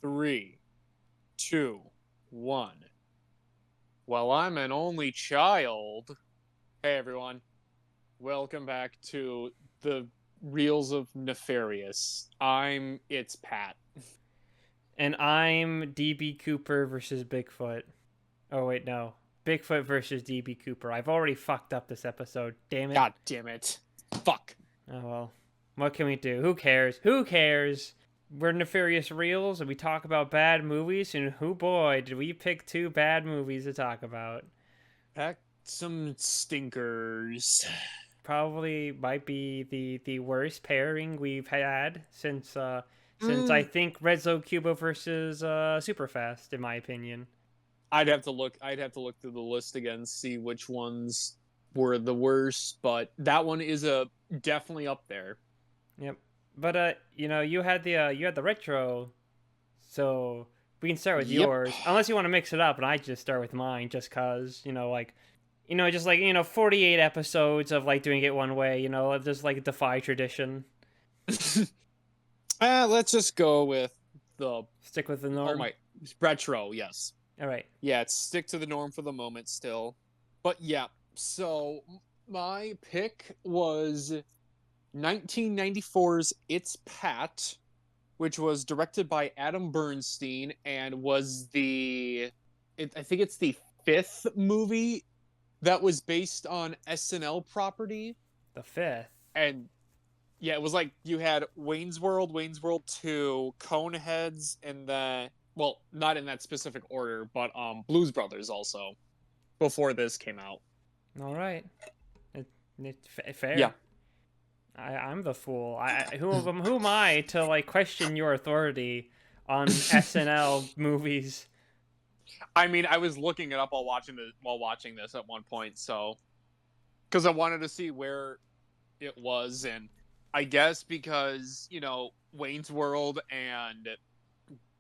3, 2, 1. Well, I'm an only child. Hey, everyone. Welcome back to the Reels of Nefarious. It's Pat. And I'm DB Cooper versus Bigfoot. Oh, wait, no. Bigfoot versus DB Cooper. I've already fucked up this episode. Damn it. God damn it. Fuck. Oh, well. What can we do? Who cares? Who cares? We're Nefarious Reels and we talk about bad movies, and oh boy, did we pick two bad movies to talk about. Pack some stinkers. Probably might be the worst pairing we've had since I think Rezo Cubo versus Superfast, in my opinion. I'd have to look through the list again, see which ones were the worst, but that one is definitely up there. Yep. But you had the retro, so we can start with Yep. yours. Unless you want to mix it up, and I just start with mine, just cause just 48 episodes of like doing it one way. Just like defy tradition. Let's just go with Stick with the norm. Oh my, retro, yes. All right. Yeah, stick to the norm for the moment still. But yeah, so my pick was 1994's It's Pat, which was directed by Adam Bernstein and was I think it's the 5th movie that was based on SNL property. The 5th. And yeah, it was like you had Wayne's World, Wayne's World 2, Coneheads, and then, well, not in that specific order, but Blues Brothers also, before this came out. All right. Fair. Yeah. I'm the fool. Who am I to like question your authority on SNL movies? I mean, I was looking it up while watching this at one point, so because I wanted to see where it was, and I guess because Wayne's World and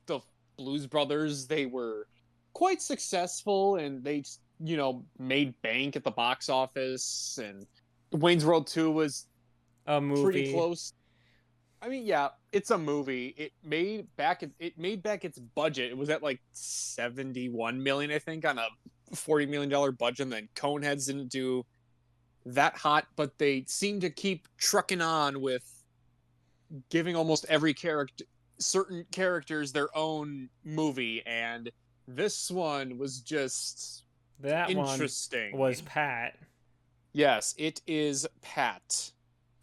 the Blues Brothers, they were quite successful, and they made bank at the box office, and Wayne's World 2 was a movie pretty close. I mean, yeah, it's a movie. It made back its budget. It was at like 71 million, I think, on a $40 million budget. And then Coneheads didn't do that hot, but they seem to keep trucking on with giving almost every certain characters their own movie, and this one was just interesting. One was Pat. Yes, it is Pat,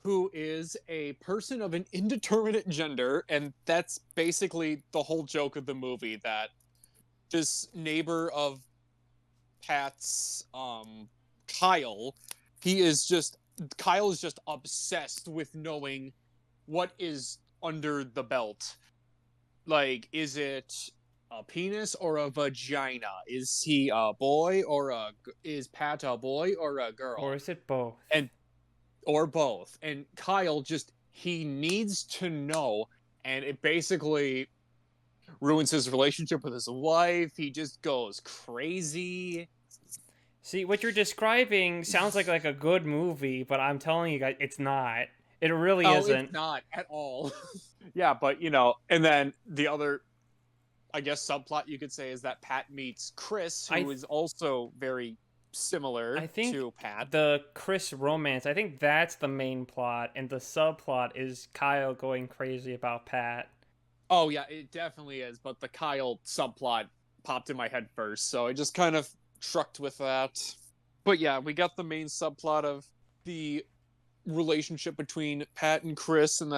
who is a person of an indeterminate gender, and that's basically the whole joke of the movie, that this neighbor of Pat's, Kyle is just obsessed with knowing what is under the belt. Like, is it a penis or a vagina? Is he a boy is Pat a boy or a girl? Or is it both? Or both. And Kyle he needs to know, and it basically ruins his relationship with his wife. He just goes crazy. See, what you're describing sounds like a good movie, but I'm telling you guys, it's not. It really isn't. It's not at all. Yeah, but and then the other, I guess, subplot you could say is that Pat meets Chris, who is also very similar to Pat. The Chris romance, I think that's the main plot, and the subplot is Kyle going crazy about Pat. Oh yeah, it definitely is, but the Kyle subplot popped in my head first, so I just kind of trucked with that. But yeah, we got the main subplot of the relationship between Pat and Chris, and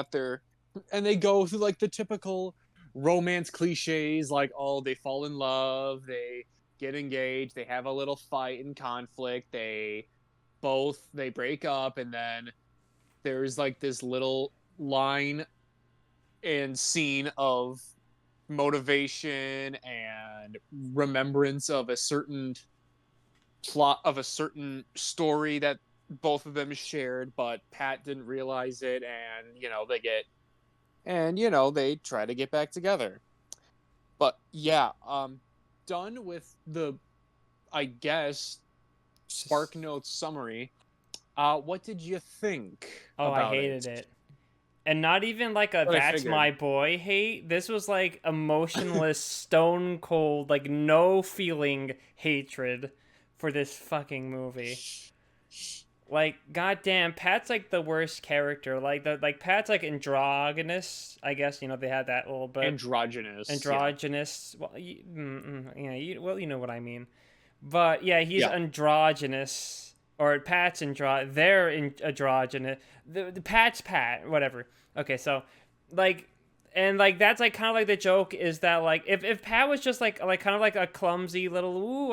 they go through like the typical romance cliches, like, oh, they fall in love, they get engaged, they have a little fight and conflict, they break up, and then there's like this little line and scene of motivation and remembrance of a certain plot of a certain story that both of them shared, but Pat didn't realize it, and they try to get back together. But yeah, done with the, I guess, Spark Notes summary. What did you think? Oh, I hated it. And not even like a What I that's figured. my boy hate. This was like emotionless, stone cold, like no feeling hatred for this fucking movie. Like, goddamn, Pat's like the worst character. Like Pat's like androgynous. I guess they had that little bit Androgynous, yeah. androgynous. Well, yeah, well, you know what I mean. But yeah, he's Yeah. androgynous, or Pat's they're androgynous. The Pat's Pat, whatever. Okay, so like, and like that's like kind of like the joke is that like if Pat was just like kind of like a clumsy little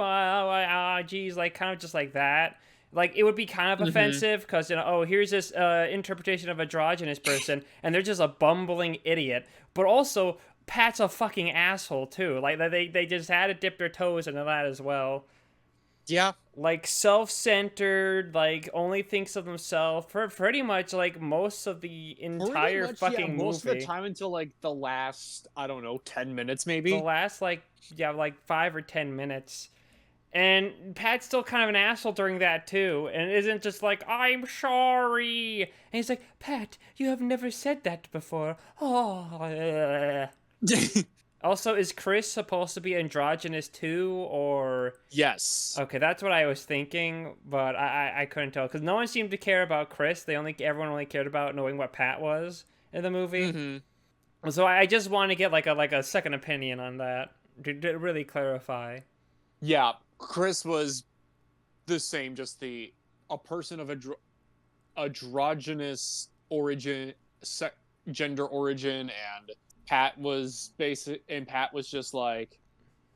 geez, like kind of just like that. Like it would be kind of Hmm. offensive because oh, here's this interpretation of androgynous person and they're just a bumbling idiot. But also Pat's a fucking asshole too. Like they just had to dip their toes into that as well. Yeah. Like self-centered, like only thinks of themselves for pretty much like most of the Pretty entire much, yeah, fucking most of the movie. time until like the last, I don't know, 10 minutes The maybe. last like yeah, like 5 or 10 minutes. And Pat's still kind of an asshole during that too, and isn't just like, I'm sorry. And he's like, Pat, you have never said that before. Oh. Also, is Chris supposed to be androgynous too, or Yes. okay, that's what I was thinking, but I couldn't tell because no one seemed to care about Chris. Everyone only cared about knowing what Pat was in the movie. Hmm. So I just want to get like a second opinion on that to really clarify. Yeah, Chris was the same, just the a person of androgynous origin, gender origin, and Pat was just like,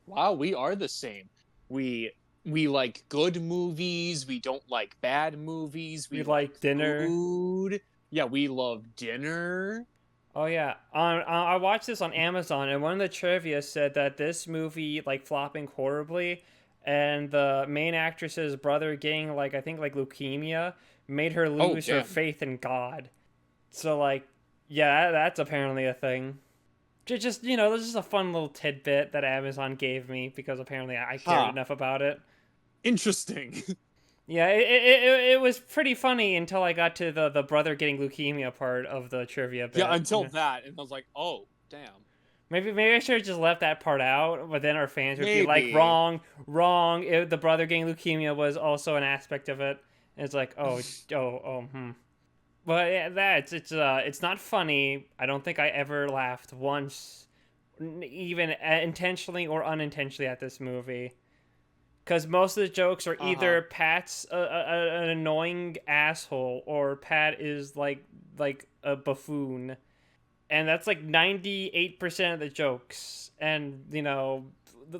wow, we are the same. We we like good movies. We don't like bad movies. We We like like dinner. food. Yeah, we love dinner. Oh yeah, I watched this on Amazon, and one of the trivia said that this movie like flopping horribly, and the main actress's brother getting like I think like leukemia made her Oh, lose her damn. faith in God. So like, yeah, that's apparently a thing. Just this is a fun little tidbit that Amazon gave me because apparently I cared Huh. enough about it. Interesting. Yeah, it was pretty funny until I got to the brother getting leukemia part of the trivia Yeah, bit. until that, and I was like, oh, damn. Maybe I should have just left that part out, but then our fans would be like, Maybe. wrong, wrong. The brother getting leukemia was also an aspect of it. And it's like, oh. But yeah, it's not funny. I don't think I ever laughed once, even intentionally or unintentionally at this movie. Because most of the jokes are Uh huh. either Pat's an annoying asshole or Pat is like a buffoon, and that's like 98% of the jokes. And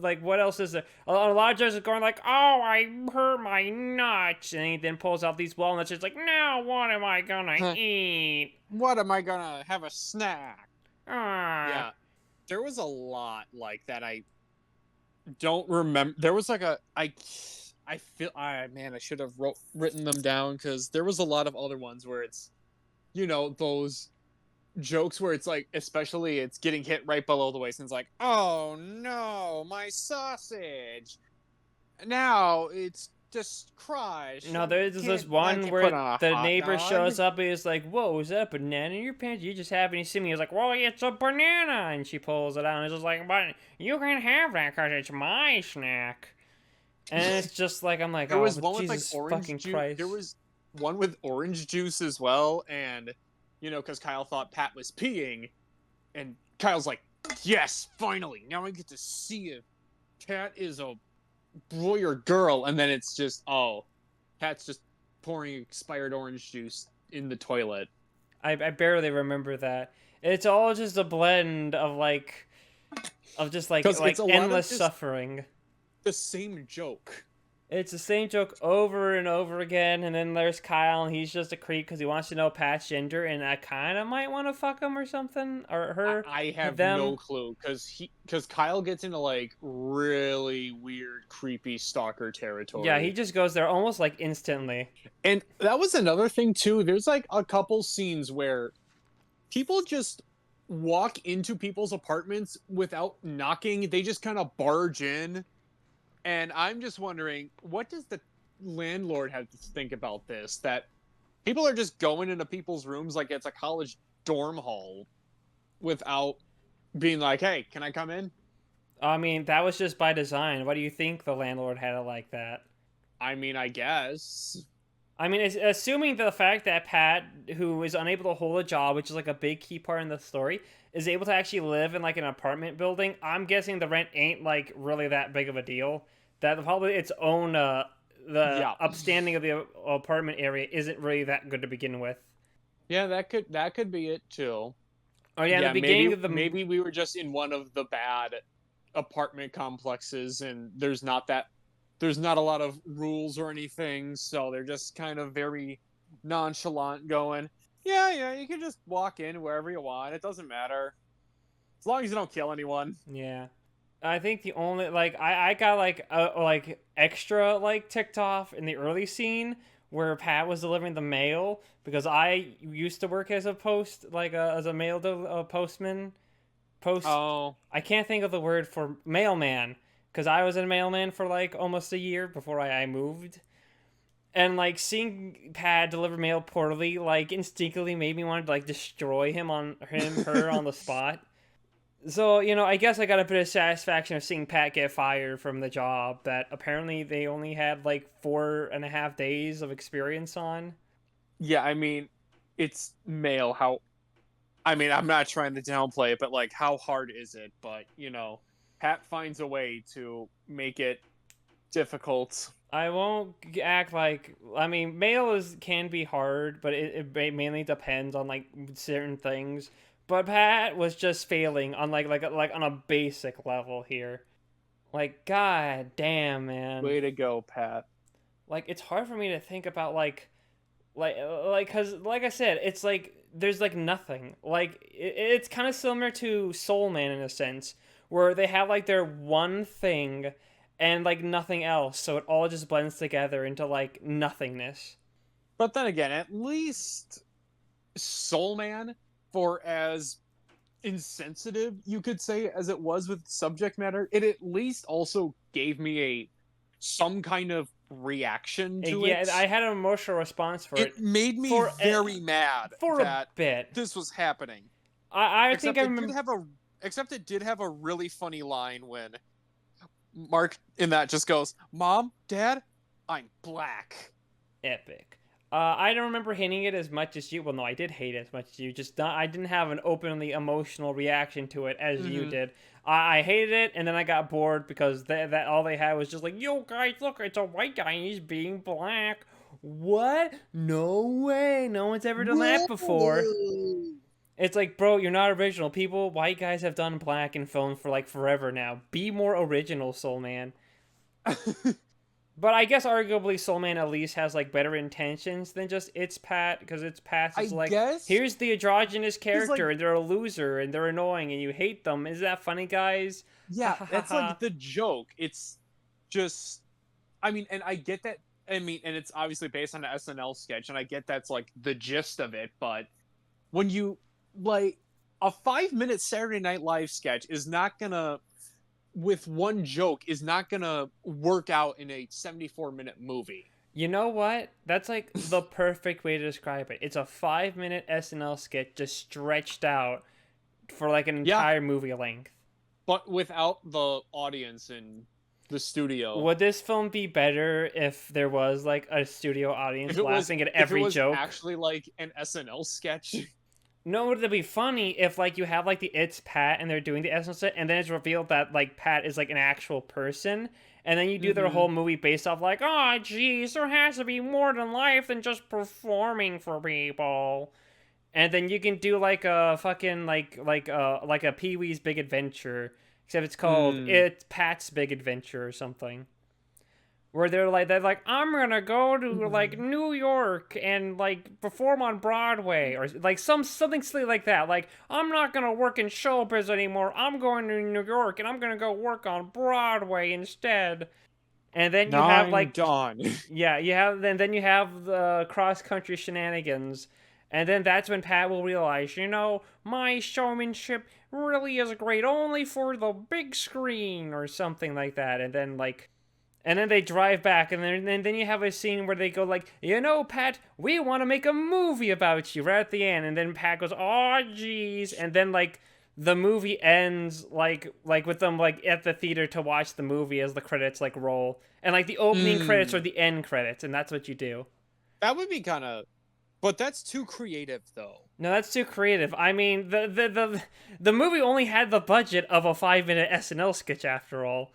like what else is there? A lot of jokes are going like, "Oh, I hurt my nuts," and he then pulls out these walnuts. It's like, "Now what am I gonna eat?" What am I gonna have a snack? Ah, Yeah, there was a lot like that. I don't remember. There was like I feel. I man, I should have written them down because there was a lot of other ones where it's those jokes where it's like, especially it's getting hit right below the waist, and it's like, oh no, my sausage. Now it's just crushed. no, there's this I one can't put where on a the hot neighbor dog. shows up and is like, "Whoa, is that a banana in your pants? You just have any see me?" He's like, "Well, it's a banana," and she pulls it out and it's just like, "But you can have that because it's my snack." And it's just like I'm like, There "Oh, was but one with like Jesus orange fucking juice. There Christ!" was one with orange juice as well, and because Kyle thought Pat was peeing, and Kyle's like, "Yes, finally! Now I get to see if Pat is a boy or girl." And then it's just, oh, Pat's just pouring expired orange juice in the toilet. I barely remember that. It's all just a blend of just Because it's like a lot of endless just suffering. the same joke. It's the same joke over and over again, and then there's Kyle, and he's just a creep because he wants to know Pat's gender, and I kind of might want to fuck him or something, or her, I have them. no clue because Kyle gets into like really weird, creepy stalker Yeah, he territory. just goes there almost like instantly. And that was another thing too. There's like a couple scenes where people just walk into people's apartments without knocking. They just kind of barge in. And I'm just wondering, what does the landlord have to think about this? That people are just going into people's rooms like it's a college dorm hall without being like, "Hey, can I come in?" I mean, that was just by design. Why do you think the landlord had it like that? I mean, I guess. I mean, assuming the fact that Pat, who is unable to hold a job, which is like a big key part in the story, is able to actually live in like an apartment building, I'm guessing the rent ain't like really that big of a deal. That probably its own, the Yeah. upstanding of the apartment area isn't really that good to begin with. Yeah, that could be it too. Oh yeah, in the Yeah, beginning maybe of the maybe we were just in one of the bad apartment complexes and there's not a lot of rules or anything, so they're just kind of very nonchalant going, "Yeah, yeah, you can just walk in wherever you want. It doesn't matter. As long as you don't kill anyone." yeah. I think the only like I got like extra like ticked off in the early scene where Pat was delivering the mail because I used to work as a post like as a postman post. Oh, I can't think of the word for mailman because I was a mailman for like almost a year before I moved. And like seeing Pat deliver mail poorly, like instinctively made me want to like destroy her on the spot. So, I guess I got a bit of satisfaction of seeing Pat get fired from the job that apparently they only had like 4.5 days of experience on. yeah, I mean, it's mail. I mean, I'm not trying to downplay it, but like, how hard is it? But, Pat finds a way to make it difficult. I won't act like I mean mail can be hard, but it mainly depends on like certain things. But Pat was just failing on like on a basic level here. Like god damn man. Way to go, Pat. Like it's hard for me to think about like because like I said it's like there's like nothing like it's kind of similar to Soul Man in a sense where they have like their one thing and like nothing else so it all just blends together into like nothingness. But then again, at least Soul Man, for as insensitive you could say as it was with subject matter, it at least also gave me some kind of reaction to Yeah, it. I had an emotional response for it It made me for very mad for a that bit. this was happening. I think Except I it did remember. have a except it did have a really funny line when Mark in that just goes, "Mom, Dad, I'm black." Epic. I don't remember hating it as much as you. Well, no, I did hate it as much as you. Just not, I didn't have an openly emotional reaction to it as you Mm-hmm. did. I hated it, and then I got bored because that all they had was just like, "Yo, guys, look, it's a white guy, and he's being black." What? No way! No one's ever done that before. It's like, bro, you're not original. People, white guys have done black in film for like forever now. Be more original, Soul Man. But I guess arguably Soul Man at least has like better intentions than just It's Pat because It's Pat's I is like guess here's the androgynous character like, and they're a loser and they're annoying and you hate them. Is that funny, guys? Ha yeah, ha ha that's ha. like the joke. It's just, I mean, and I get that. I mean, and it's obviously based on an SNL sketch, and I get that's like the gist of it. But when you like a 5 minute Saturday Night Live sketch is not gonna, with one joke, is not gonna work out in a 74-minute movie. You know what? That's like the perfect way to describe it. It's a 5 minute SNL sketch just stretched out for like an Yeah, entire movie length. but without the audience in the studio. Would this film be better if there was like a studio audience laughing at If it every was joke? actually like an SNL sketch. No, would it be funny if like you have like the It's Pat and they're doing the SNL set and then it's revealed that like Pat is like an actual person and then you do their whole movie based off like, oh geez, there has to be more than life than just performing for people. And then you can do like a fucking like a Pee Wee's Big Adventure, except it's called Mm. It's Pat's Big Adventure or something. Where they're like I'm gonna go to like New York and like perform on Broadway or like something silly like that. Like I'm not gonna work in showbiz anymore. I'm going to New York and I'm gonna go work on Broadway instead. And then you Now have I'm like done. yeah, then you have the cross country shenanigans. And then that's when Pat will realize, my showmanship really is great only for the big screen or something like that. And then like And then they drive back, and then you have a scene where they go like, Pat, we want to make a movie about you right at the end. And then Pat goes, oh, jeez. And then, like, the movie ends, like with them, like, at the theater to watch the movie as the credits, like, roll. And, like, the opening credits or the end credits, and that's what you do. That would be kind of... But that's too creative, though. No, that's too creative. I mean, the movie only had the budget of a 5-minute SNL sketch, after all.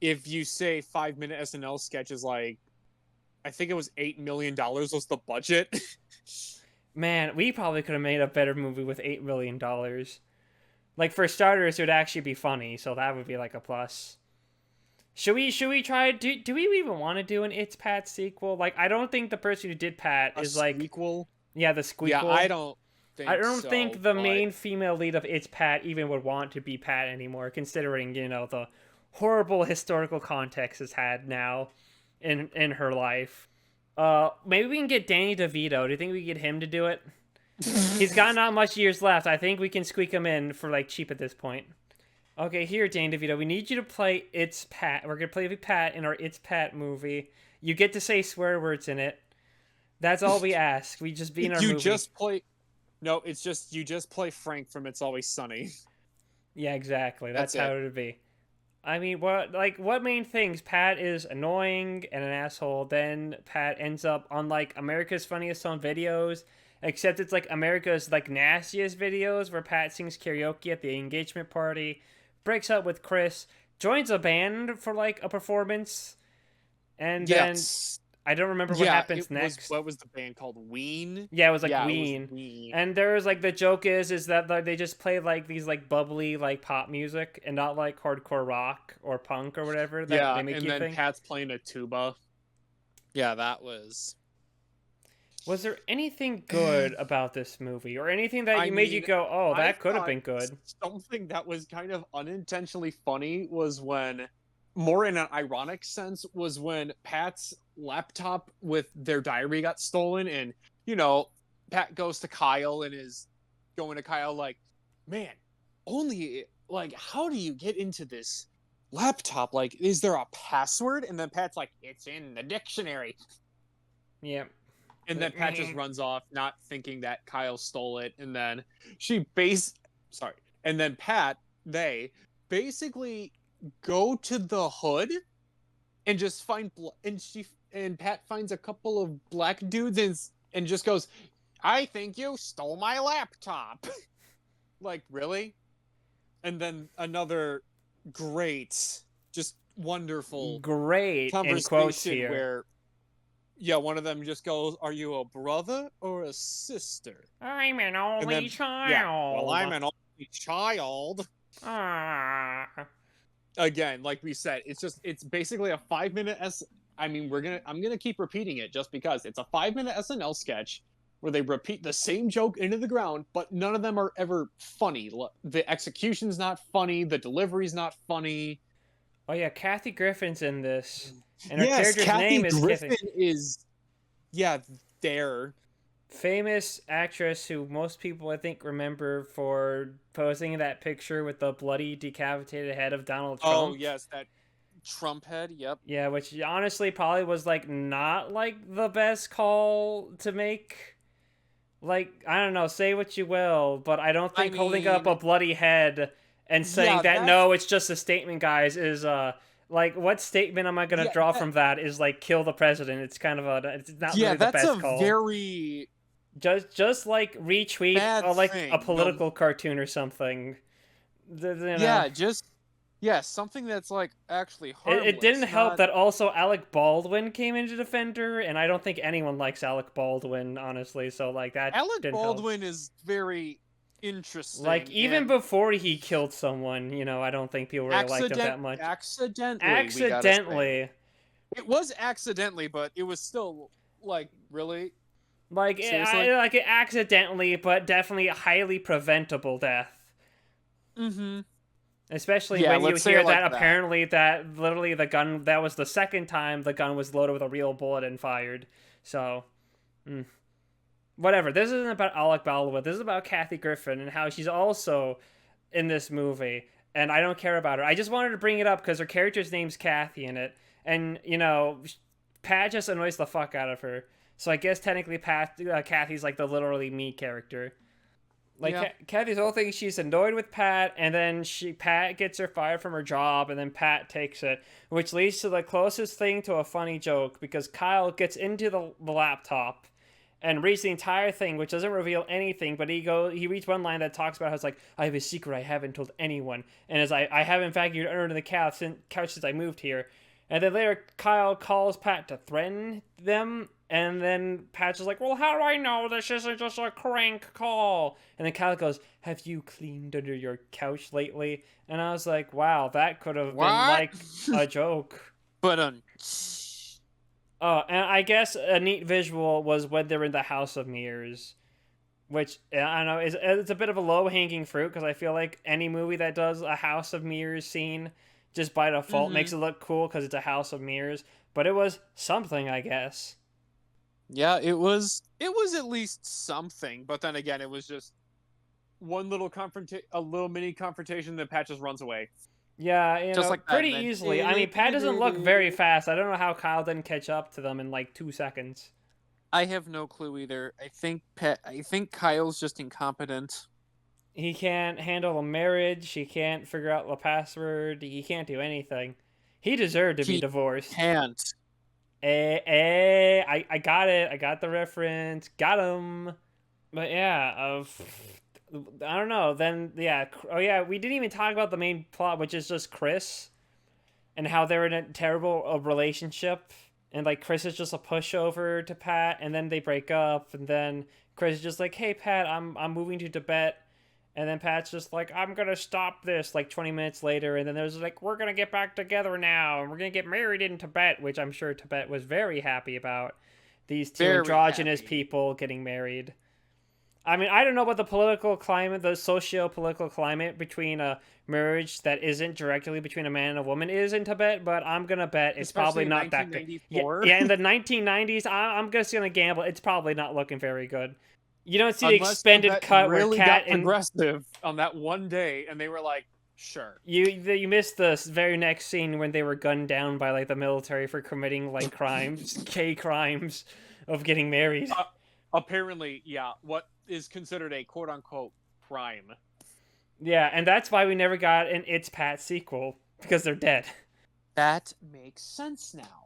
If you say 5-minute SNL sketch is like, I think it was $8 million was the budget. Man, we probably could have made a better movie with $8 million. Like, for starters, it would actually be funny, so that would be like a plus. Should we try? Do we even want to do an It's Pat sequel? Like, I don't think the person who did Pat is like sequel. Yeah, the squeakle. Yeah, I don't think the main female lead of It's Pat even would want to be Pat anymore, considering, the horrible historical context it's had now in her life. Maybe we can get Danny DeVito. Do you think we can get him to do it? He's got not much years left. I think we can squeak him in for, like, cheap at this point. Okay, here, Danny DeVito. We need you to play It's Pat. We're going to play Pat in our It's Pat movie. You get to say swear words in it. That's all we ask. We just be in our movie. No, it's just, you just play Frank from It's Always Sunny. Yeah, exactly. That's how it would be. I mean, what main things? Pat is annoying and an asshole. Then Pat ends up on, like, America's Funniest Home Videos, except it's, like, America's, like, nastiest videos, where Pat sings karaoke at the engagement party, breaks up with Chris, joins a band for, like, a performance, and then I don't remember what happens next. What was the band called? Ween? Yeah, it was like Ween. And there's, like, the joke is that they just play, like, these, like, bubbly, like, pop music and not, like, hardcore rock or punk or whatever that they make you think. Yeah, and then Pat's playing a tuba. Yeah, that was... Was there anything good about this movie, or anything that made you go, oh, that could have been good? Something that was kind of unintentionally funny was when, more in an ironic sense, was when Pat's laptop with their diary got stolen, and, Pat goes to Kyle and is going to Kyle like, man, how do you get into this laptop? Like, is there a password? And then Pat's like, it's in the dictionary. Yeah. And then Pat just runs off, not thinking that Kyle stole it. And then and then they basically go to the hood and just find, and Pat finds a couple of black dudes and just goes, I think you stole my laptop. Like, really? And then another great, just wonderful, conversation where, one of them just goes, are you a brother or a sister? I'm an only child. Yeah, well, I'm an only child. Again, like we said, it's basically a 5-minute I'm gonna keep repeating it just because it's a 5-minute SNL sketch where they repeat the same joke into the ground, but none of them are ever funny. The execution's not funny, the delivery's not funny. Oh yeah, Kathy Griffin's in this. And her character's name is Griffin is there. Famous actress who most people, I think, remember for posing in that picture with the bloody decapitated head of Donald Trump. Oh, yes, that Trump head, yep. Yeah, which honestly probably was, like, not, like, the best call to make. Like, I don't know, say what you will, but I don't think holding up a bloody head and saying no, it's just a statement, guys, is, like, what statement am I going to draw from that is, like, kill the president. It's kind of it's not really the best call. Yeah, that's a very... Just like, retweet, a political cartoon or something. Something that's, like, actually harmless. It didn't help that also Alec Baldwin came in to defend her, and I don't think anyone likes Alec Baldwin, honestly, so, like, that Alec Baldwin is very... interesting. Like, even before he killed someone, I don't think people really liked him that much. Accidentally. It was accidentally, but it was still, like, really? Like, accidentally, but definitely a highly preventable death. Mm-hmm. Especially when you hear that apparently that literally the gun, that was the second time the gun was loaded with a real bullet and fired. So, whatever. This isn't about Alec Baldwin. This is about Kathy Griffin and how she's also in this movie. And I don't care about her. I just wanted to bring it up because her character's name's Kathy in it. and Pat just annoys the fuck out of her. So I guess technically Kathy's like the literally me character. Like Yeah. Kathy's whole thing, she's annoyed with Pat, and then Pat gets her fired from her job, and then Pat takes it, which leads to the closest thing to a funny joke because Kyle gets into the laptop and reads the entire thing, which doesn't reveal anything. But he reads one line that talks about how it's like, I have a secret I haven't told anyone, and as I haven't vacuumed under the couch since I moved here. And then later, Kyle calls Pat to threaten them, and then Pat's just like, well, how do I know this isn't just a crank call? And then Kyle goes, have you cleaned under your couch lately? And I was like, wow, that could have been like a joke. But Oh, and I guess a neat visual was when they're in the House of Mirrors, which I don't know it's a bit of a low hanging fruit because I feel like any movie that does a House of Mirrors scene just by default makes it look cool because it's a House of Mirrors. But it was something, I guess. yeah, it was at least something. But then again, it was just one little a little mini confrontation that Pat just runs away. Yeah, just like pretty easily. I mean, Pat doesn't look very fast. I don't know how Kyle didn't catch up to them in like 2 seconds. I have no clue either. I think Kyle's just incompetent. He can't handle a marriage. He can't figure out the password. He can't do anything. He deserved to be divorced. Can't. I got it. I got the reference. Got him. But yeah, I don't know. Then yeah. Oh yeah, we didn't even talk about the main plot, which is just Chris, and how they're in a terrible relationship, and like Chris is just a pushover to Pat, and then they break up, and then Chris is just like, "Hey Pat, I'm moving to Tibet." And then Pat's just like, I'm going to stop this, like 20 minutes later. And then there's like, we're going to get back together now. And we're going to get married in Tibet, which I'm sure Tibet was very happy about. These two androgynous people getting married. I mean, I don't know about the political climate, the socio-political climate between a marriage that isn't directly between a man and a woman is in Tibet, but I'm going to bet it's probably not that good. Yeah, in the 1990s, I'm just going to gamble. It's probably not looking very good. You don't see the extended cut really where Kat got progressive on that one day, and they were like, "Sure." You missed the very next scene when they were gunned down by like the military for committing like crimes, crimes of getting married. Apparently, yeah, what is considered a quote unquote crime. Yeah, and that's why we never got an It's Pat sequel because they're dead. That makes sense now.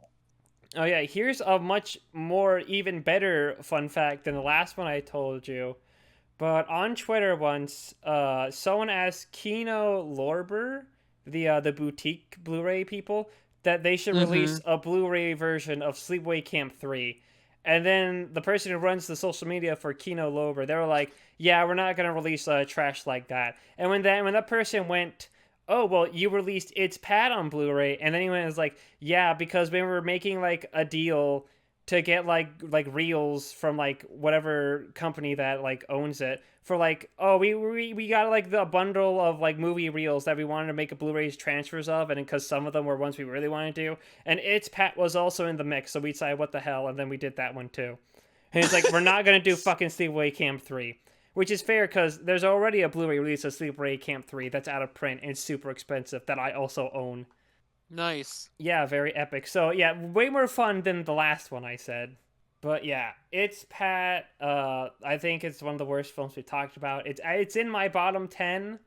Oh yeah, here's a much more even better fun fact than the last one I told you. But on Twitter once, someone asked Kino Lorber, the boutique Blu-ray people, that they should release a Blu-ray version of Sleepaway Camp 3. And then the person who runs the social media for Kino Lorber, they were like, yeah, we're not going to release trash like that. And when that person went, oh, well, you released It's Pat on Blu-ray, and then he was like, yeah, because we were making, like, a deal to get, like reels from, like, whatever company that, like, owns it, for, like, oh, we got, like, the bundle of, like, movie reels that we wanted to make a Blu-rays transfers of, and because some of them were ones we really wanted to do, and It's Pat was also in the mix, so we decided, what the hell, and then we did that one, too. And it's like, we're not gonna do fucking Sleepaway Camp 3. Which is fair because there's already a Blu-ray release of Sleepaway Camp 3 that's out of print and super expensive that I also own. Nice. Yeah, very epic. So yeah, way more fun than the last one I said. But yeah, It's Pat. I think it's one of the worst films we talked about. It's in my bottom 10.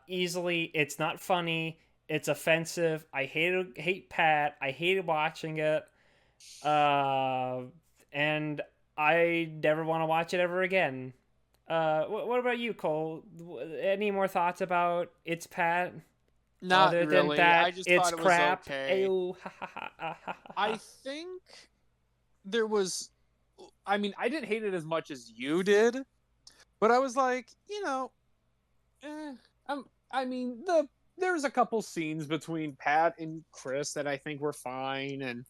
Easily. It's not funny. It's offensive. I hate Pat. I hated watching it. And I never want to watch it ever again. What about you, Cole? Any more thoughts about It's Pat? Not Other really. Than that, I just it's thought it crap. was okay. Ew, I think there was. I mean, I didn't hate it as much as you did, but I was like, I mean, there's a couple scenes between Pat and Chris that I think were fine and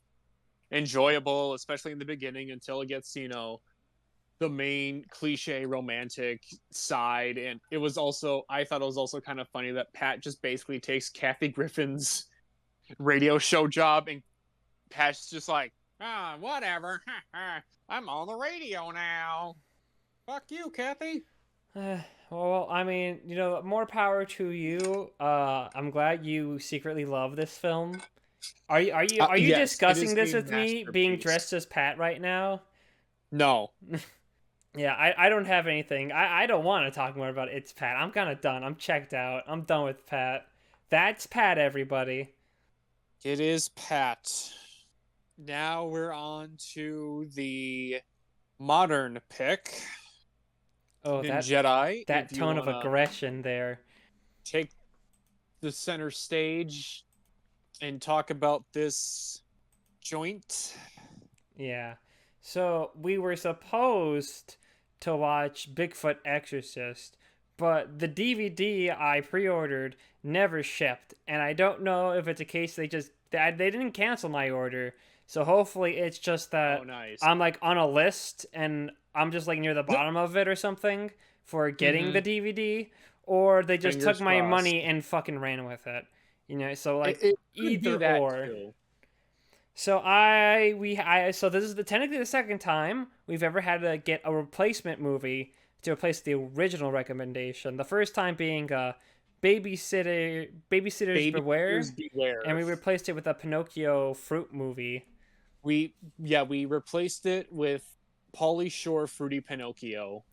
enjoyable, especially in the beginning until it gets, the main cliche romantic side. And I thought it was also kind of funny that Pat just basically takes Kathy Griffin's radio show job, and Pat's just like, whatever. I'm on the radio now. Fuck you, Kathy. Well, I mean, more power to you. I'm glad you secretly love this film. Are you Yes, it discussing is this a with me being masterpiece. dressed as Pat right now? No. Yeah, I don't have anything. I don't want to talk more about It's Pat. I'm kind of done. I'm checked out. I'm done with Pat. That's Pat, everybody. It is Pat. Now we're on to the modern pick. Oh, And that Jedi, that if you tone of want to aggression there. take the center stage and talk about this joint. Yeah. So we were supposed to watch Bigfoot Exorcist, but the DVD I pre-ordered never shipped, and I don't know if it's a case they didn't cancel my order. So hopefully it's just Oh, that nice. I'm like on a list and I'm just like near the bottom of it or something for getting Mm-hmm. the DVD, or they just took Fingers my crossed. money and fucking ran with it. So like It could be either that or. too. So this is technically the second time we've ever had to get a replacement movie to replace the original recommendation. The first time being Babysitters Babysitters Beware, and beware. we replaced it with a Pinocchio fruit movie. We replaced it with Pauly Shore Fruity Pinocchio.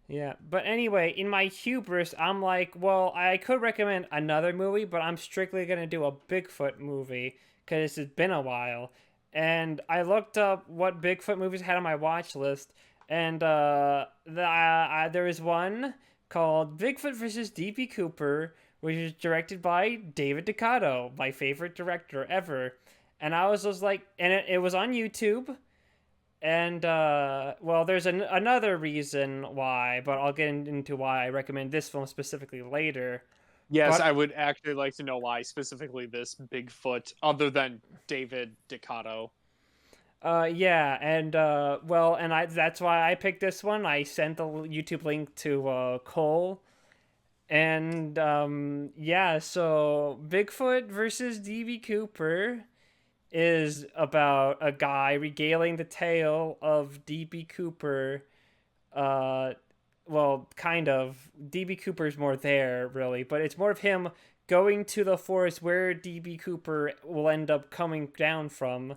Yeah, but anyway, in my hubris, I'm like, well, I could recommend another movie, but I'm strictly gonna do a Bigfoot movie because it's been a while. And I looked up what Bigfoot movies I had on my watch list, and there is one called Bigfoot vs. D.B. Cooper, which is directed by David DeCoteau, my favorite director ever. And I was just like, and it was on YouTube. And well, there's another reason why, but I'll get into why I recommend this film specifically later. Yes, But I would actually like to know why specifically this Bigfoot, other than David DeCoteau. yeah, and well, and I that's why I picked this one. I sent the YouTube link to Cole, and yeah, so Bigfoot versus DB Cooper is about a guy regaling the tale of DB Cooper. Uh, well, kind of. DB Cooper's more there, really, but it's more of him going to the forest where DB Cooper will end up coming down from.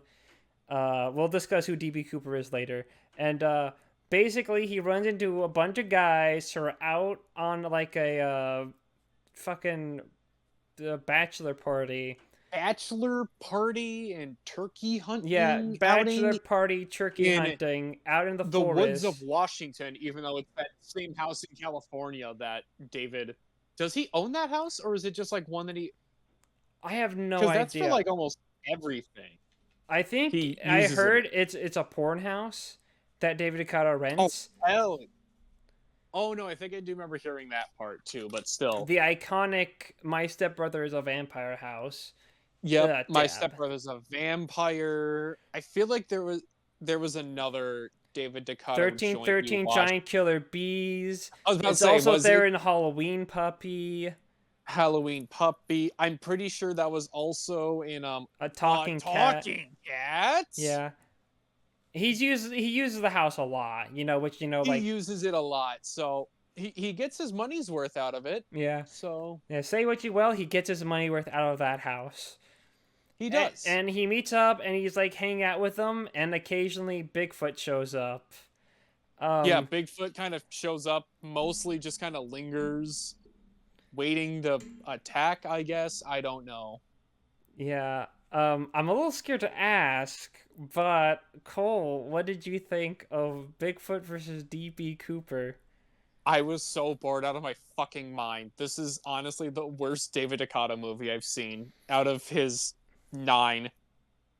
We'll discuss who DB Cooper is later. And basically, he runs into a bunch of guys who are out on like a fucking bachelor party. Bachelor party and turkey Yeah, hunting bachelor outing party turkey in hunting out in the the woods of forest. Washington, even though it's that same house in California that David. Does he own that house, or is it just like one that he? I have no Because that's for idea. like almost everything. I think He I uses it. heard it's a porn house that David DeCoteau Oh, rents. hell. Oh no, I think I do remember hearing that part too, but still. The iconic My Stepbrother is a Vampire House. Yep, my Dab. stepbrother's a vampire. I feel like there was another David DeCoteau joint we 1313 watched. Giant Killer Bees. I was about to It's say, also was there it in Halloween Puppy. Halloween Puppy? I'm pretty sure that was also in A Talking Cat. Talking Cat. Yeah. He uses the house a lot, which He like uses it a lot, so he gets his money's worth out of it. yeah. So Yeah, say what you will, he gets his money worth out of that house. he does. And he meets up and he's like hanging out with them, and occasionally Bigfoot shows up. Yeah, Bigfoot kind of shows up, mostly just kind of lingers, waiting to attack, I guess. I don't know. Yeah. I'm a little scared to ask, but Cole, what did you think of Bigfoot versus DB Cooper? I was so bored out of my fucking mind. This is honestly the worst David DeCoteau movie I've seen out of his 9.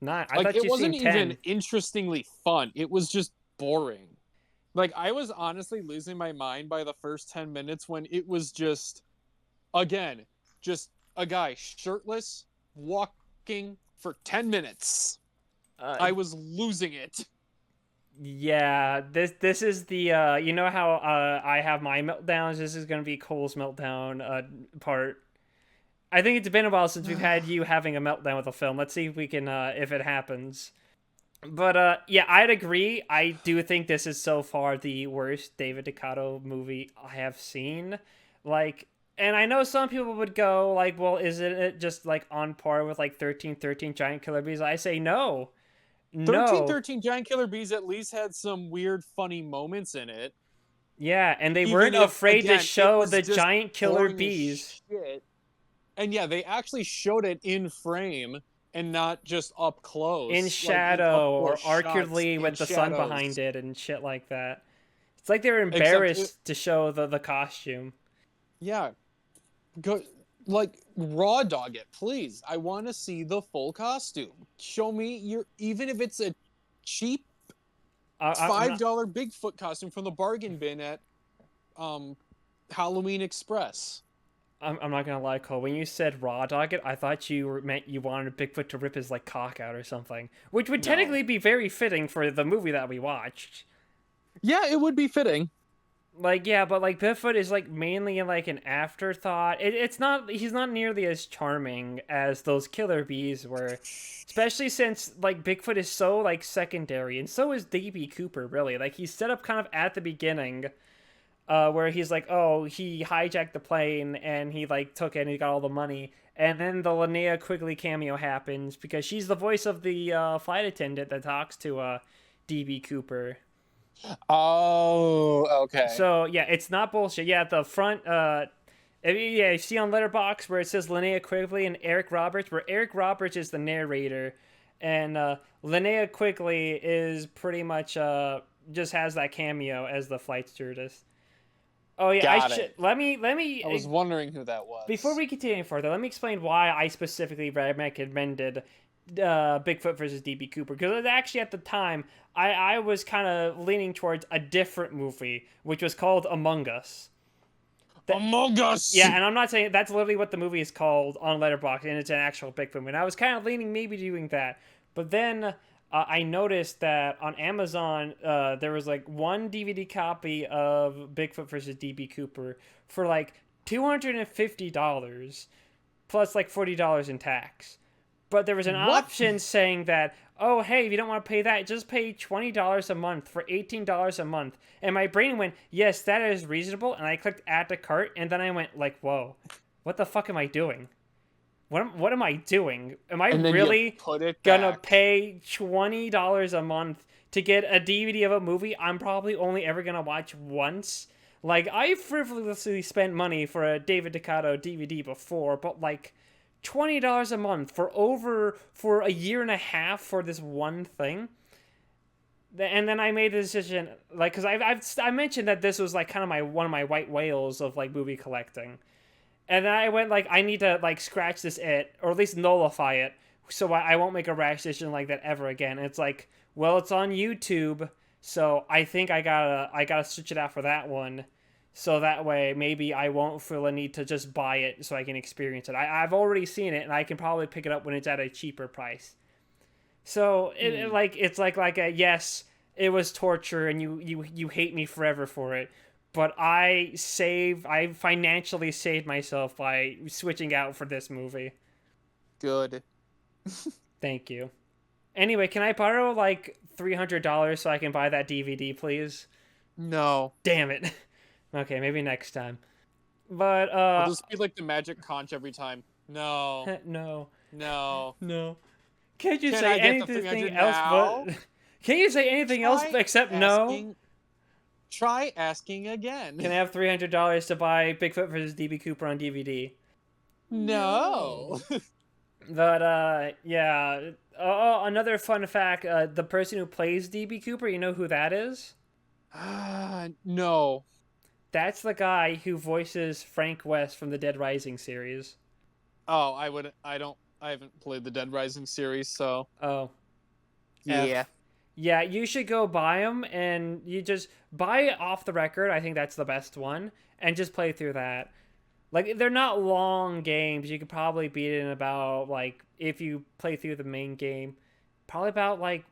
Nine. I Like, thought it you seen wasn't 10. even interestingly fun. It was just boring. Like, I was honestly losing my mind by the first 10 minutes when it was just, again, just a guy shirtless, walking for 10 minutes. I was losing it. Yeah, this is the you know how I have my meltdowns. This is gonna be Cole's meltdown part. I think it's been a while since we've had you having a meltdown with a film. Let's see if we can if it happens. But yeah, I'd agree. I do think this is so far the worst David DeCoteau movie I have seen. Like, And I know some people would go like, well, isn't it just like on par with like 1313 giant killer bees? I say no. No. 1313 Giant Killer Bees at least had some weird, funny moments in it. Yeah, and they Even weren't if, afraid to again, it show was the just giant killer boring as bees shit. And yeah, they actually showed it in frame and not just up in close, like in up shadow or close shots arguably in with the sun behind shadows. it and shit like that. It's like they were Except, it, embarrassed to show the costume. yeah, go like raw dog it, please. I want to see the full costume. Show me your, even if it's a cheap I'm not. $5 Bigfoot costume from the bargain bin at um Halloween Express. I'm not gonna lie, Cole. When you said raw dog it, I thought meant you wanted Bigfoot to rip his like cock out or something, which would No. technically be very fitting for the movie that we watched. Yeah, it would be fitting. Like yeah, but like Bigfoot is like mainly like an afterthought. It's not. He's not nearly as charming as those killer bees were, especially since like Bigfoot is so like secondary, and so is DB Cooper. Really, like he's set up kind of at the beginning where he's like, oh, he hijacked the plane and he like took it and he got all the money. And then the Linnea Quigley cameo happens because she's the voice of the flight attendant that talks to DB Cooper. Oh, okay. So yeah, it's not bullshit. Yeah, at the front, yeah, you see on Letterbox where it says Linnea Quigley and Eric Roberts, where Eric Roberts is the narrator, and Linnea Quigley is pretty much just has that cameo as the flight stewardess. Oh yeah, I Got should it. let me I was wondering who that before was. we continue further. Let me explain why I specifically recommended Bigfoot versus DB Cooper because actually at the time I was kind of leaning towards a different movie which was called Among Us. Among Us. Yeah, and I'm not saying that's literally what the movie is called on Letterboxd, and it's an actual Bigfoot movie. And I was kind of leaning maybe doing that, but then I noticed that on Amazon there was like one DVD copy of Bigfoot versus DB Cooper for like $250 plus like $40 in tax. But there was an What? option saying that, oh, hey, if you don't want to pay that, just pay $20 a month for $18 a month. And my brain went, yes, that is reasonable. And I clicked add to cart. And then I went, like, whoa, what the fuck am I doing? What am I doing? Am I And then really you put it gonna back. pay $20 a month to get a DVD of a movie I'm probably only ever gonna watch once? Like, I frivolously spent money for a David DeCoteau DVD before, but like $20 a month for a year and a half for this one thing. And then I made the decision, like, because I mentioned that this was like kind of my one of my white whales of like movie collecting, and then I went like I need to like scratch this it or at least nullify it so I won't make a rash decision like that ever again. And it's like, well, it's on YouTube, so I think I gotta switch it out for that one. So that way, maybe I won't feel a need to just buy it so I can experience it. I've already seen it, and I can probably pick it up when it's at a cheaper price. So it's like a yes, it was torture, and you hate me forever for it. But I financially saved myself by switching out for this movie. Good. Thank you. Anyway, can I borrow like $300 so I can buy that DVD, please? No. Damn it. Okay, maybe next time. But I'll just be like the magic conch every time. No. no, No. no. Can't you Can say I get the anything 300 else now? but? Can't you say anything else Try except no? asking. Try asking again. Can I have $300 to buy Bigfoot vs. DB Cooper on DVD? No. But yeah. Oh, another fun fact: the person who plays DB Cooper, you know who that is? No. That's the guy who voices Frank West from the Dead Rising series. Oh, I haven't played the Dead Rising series, so. Oh, Yeah. F. Yeah, you should go buy them, and you just buy it off the record. I think that's the best one, and just play through that. Like, they're not long games. You could probably beat it in about, like, if you play through the main game, probably about, like,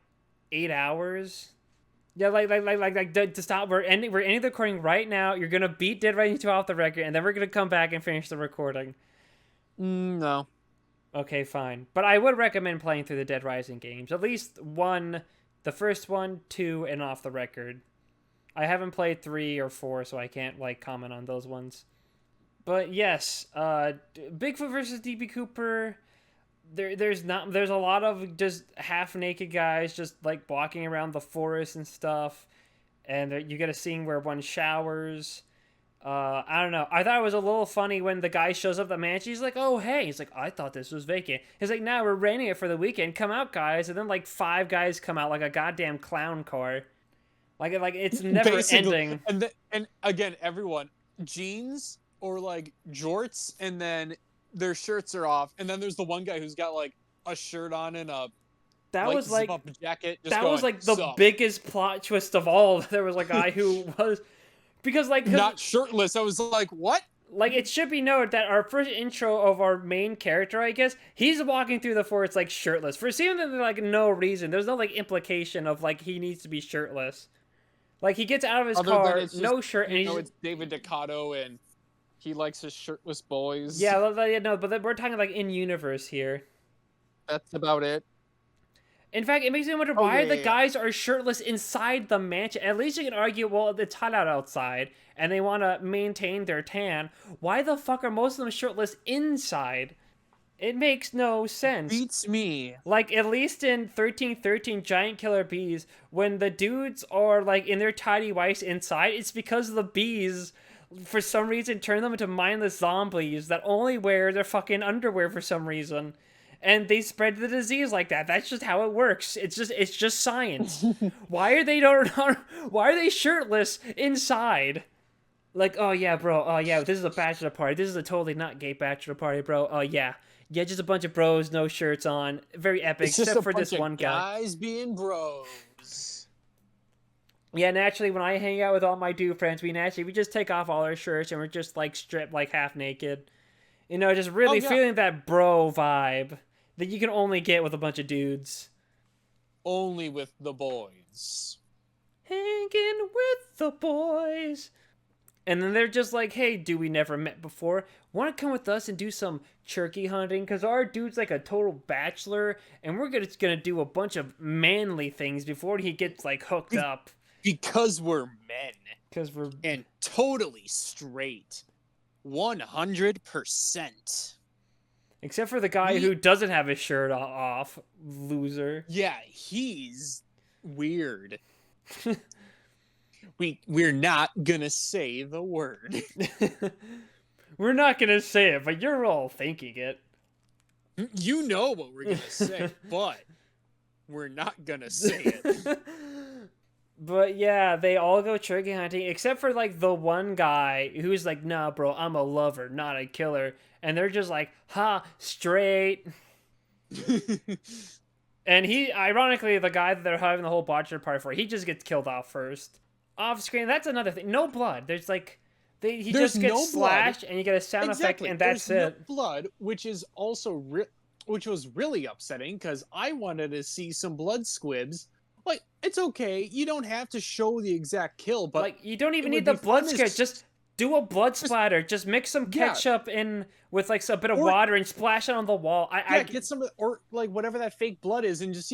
8 hours. Yeah, to stop. We're ending the recording right now. You're going to beat Dead Rising 2 off the record, and then we're going to come back and finish the recording. No. Okay, fine. But I would recommend playing through the Dead Rising games. At least one, the first one, 2, and off the record. I haven't played 3 or 4, so I can't, like, comment on those ones. But yes, Bigfoot versus DB Cooper. There's a lot of just half naked guys just like walking around the forest and stuff, and you get a scene where one showers. I don't know. I thought it was a little funny when the guy shows up at the mansion. He's like, "Oh hey," he's like, "I thought this was vacant." He's like, "Nah, we're renting it for the weekend. Come out, guys!" And then like 5 guys come out like a goddamn clown car. Like it's never ending. And again, everyone jeans or like jorts, and then their shirts are off, and then there's the one guy who's got like a shirt on and a zip-up jacket. Was like the biggest plot twist of all. There was a guy who was because not shirtless. I was like, what? Like, it should be noted that our first intro of our main character, I guess, he's walking through the forest like shirtless for seemingly like no reason. There's no like implication of like he needs to be shirtless. Like, he gets out of his car, no shirt, and it's David DeCoteau, and he likes his shirtless boys. Yeah, no, but we're talking like in universe here. That's about it. In fact, it makes me wonder why the guys are shirtless inside the mansion. At least you can argue, well, it's hot out outside, and they want to maintain their tan. Why the fuck are most of them shirtless inside? It makes no sense. Beats me. Like, at least in 1313 Giant Killer Bees, when the dudes are, like, in their tidy whities inside, it's because the bees, for some reason, turn them into mindless zombies that only wear their fucking underwear for some reason. And they spread the disease like that. That's just how it works. It's just science. Why are they shirtless inside? Like, oh yeah, bro. Oh yeah, this is a bachelor party. This is a totally not gay bachelor party, bro. Oh yeah. Yeah, just a bunch of bros, no shirts on. Very epic, except for this one guy. Guys being bros. Yeah, naturally, when I hang out with all my dude friends, we just take off all our shirts and we're just like stripped, like half naked. You know, just really feeling that bro vibe that you can only get with a bunch of dudes. Only with the boys. Hanging with the boys. And then they're just like, hey, dude, we never met before. Want to come with us and do some turkey hunting? Because our dude's like a total bachelor, and we're just going to do a bunch of manly things before he gets, like, hooked up. Because we're men. Because we're... And totally straight. 100%. Except for the guy who doesn't have his shirt off. Loser. Yeah, he's weird. We're not gonna say the word. We're not gonna say it, but you're all thinking it. You know what we're gonna say, but we're not gonna say it. But yeah, they all go turkey hunting, except for like the one guy who's like, nah, bro, I'm a lover, not a killer. And they're just like, ha, straight. And he, ironically, the guy that they're having the whole bachelor party for, he just gets killed off first. Off screen, that's another thing. No blood. There's like, he just gets slashed, and you get a sound effect, and that's it. No blood, which is also which was really upsetting because I wanted to see some blood squibs. Like, it's okay, you don't have to show the exact kill, but like, you don't even need the blood squib. Just do a blood splatter. Just mix some ketchup in with like a bit of water and splash it on the wall. Get some or like whatever that fake blood is, and just.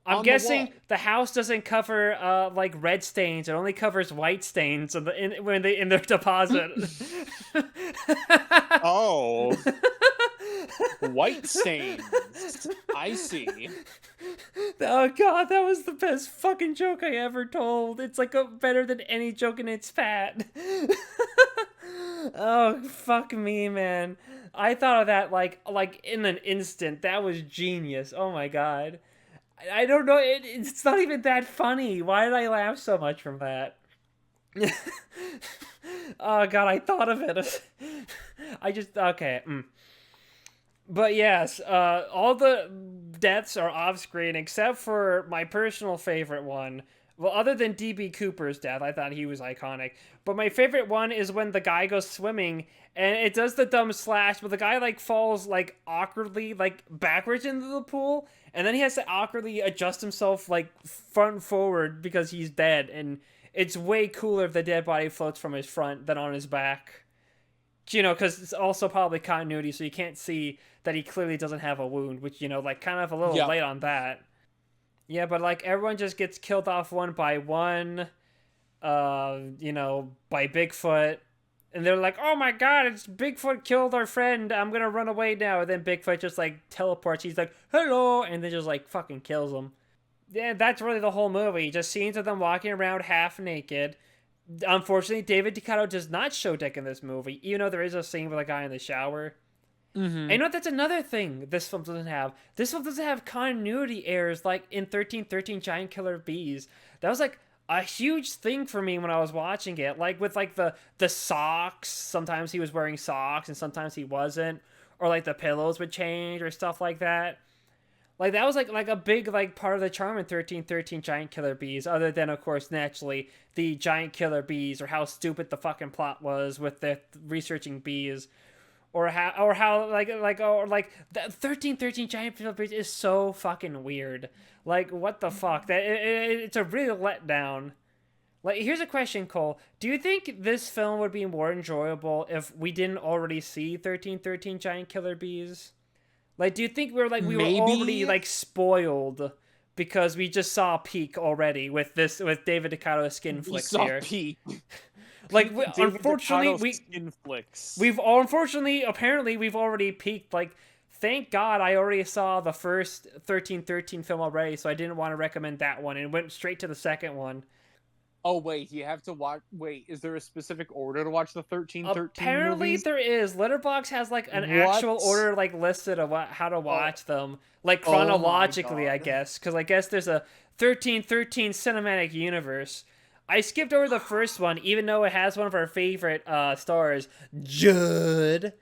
I'm guessing the house doesn't cover like red stains; it only covers white stains in their deposit. Oh, white stains. I see. Oh god, that was the best fucking joke I ever told. It's like better than any joke in It's Fat. Oh fuck me, man! I thought of that like in an instant. That was genius. Oh my god. I don't know, it's not even that funny. Why did I laugh so much from that? Oh god, I thought of it. Okay. But yes, all the deaths are off screen except for my personal favorite one. Well, other than DB Cooper's death, I thought he was iconic. But my favorite one is when the guy goes swimming and it does the dumb slash, but the guy like falls like awkwardly like backwards into the pool, and then he has to awkwardly adjust himself like front forward because he's dead, and it's way cooler if the dead body floats from his front than on his back. You know, because it's also probably continuity, so you can't see that he clearly doesn't have a wound, which, you know, like kind of a little late on that. Yeah, but like everyone just gets killed off one by one, you know, by Bigfoot. And they're like, "Oh my god, it's Bigfoot killed our friend. I'm gonna run away now." And then Bigfoot just like teleports. He's like, "Hello," and then just like fucking kills him. Yeah, that's really the whole movie. Just scenes of them walking around half naked. Unfortunately, David DeCoteau does not show dick in this movie, even though there is a scene with a guy in the shower. And you know what? That's another thing this film doesn't have. This film doesn't have continuity errors like in 1313 Giant Killer Bees. That was like a huge thing for me when I was watching it. Like with like the socks. Sometimes he was wearing socks and sometimes he wasn't. Or like the pillows would change or stuff like that. Like that was like a big like part of the charm in 1313 Giant Killer Bees, other than of course naturally the giant killer bees or how stupid the fucking plot was with the researching bees. Or how like the 1313 Giant Killer Bees is so fucking weird. Like what the fuck? It's a real letdown. Like here's a question, Cole. Do you think this film would be more enjoyable if we didn't already see 1313 Giant Killer Bees? Like, do you think we were already like spoiled because we just saw Peak already with David DeCoteau skin flicks here? Peak. Like, unfortunately, skin flicks. Apparently, we've already peaked. Like, thank God I already saw the first 1313 film already, so I didn't want to recommend that one and went straight to the second one. Oh, wait, you have to watch... Wait, is there a specific order to watch the 1313 Apparently movies? there is. Letterboxd has, like, an actual order, like, listed of how to watch them. Like, chronologically, I guess. Because I guess there's a 1313 cinematic universe. I skipped over the first one, even though it has one of our favorite stars, Judd.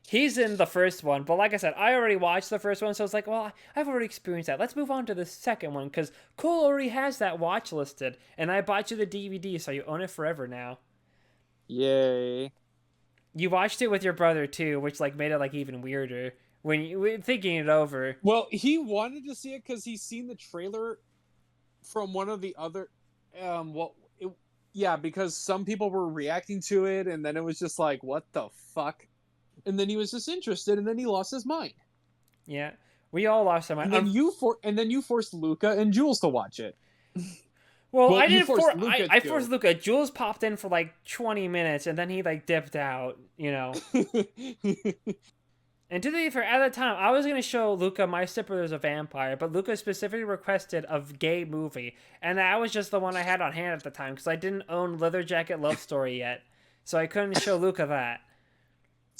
He's in the first one, but like I said, I already watched the first one, so it's like, well, I've already experienced that. Let's move on to the second one, because Cole already has that watch listed, and I bought you the DVD, so you own it forever now. Yay. You watched it with your brother, too, which, like, made it, like, even weirder when you thinking it over. Well, he wanted to see it because he's seen the trailer from one of the other... because some people were reacting to it, and then it was just like, what the fuck? And then he was just interested, and then he lost his mind. Yeah, we all lost our mind. And then you forced Luca and Jules to watch it. Well, I didn't force Luca. I forced Luca. Jules popped in for like 20 minutes, and then he like dipped out. You know. And to be fair, at the time, I was gonna show Luca My Stepbrother's a Vampire, but Luca specifically requested a gay movie, and that was just the one I had on hand at the time because I didn't own Leather Jacket Love Story yet, so I couldn't show Luca that.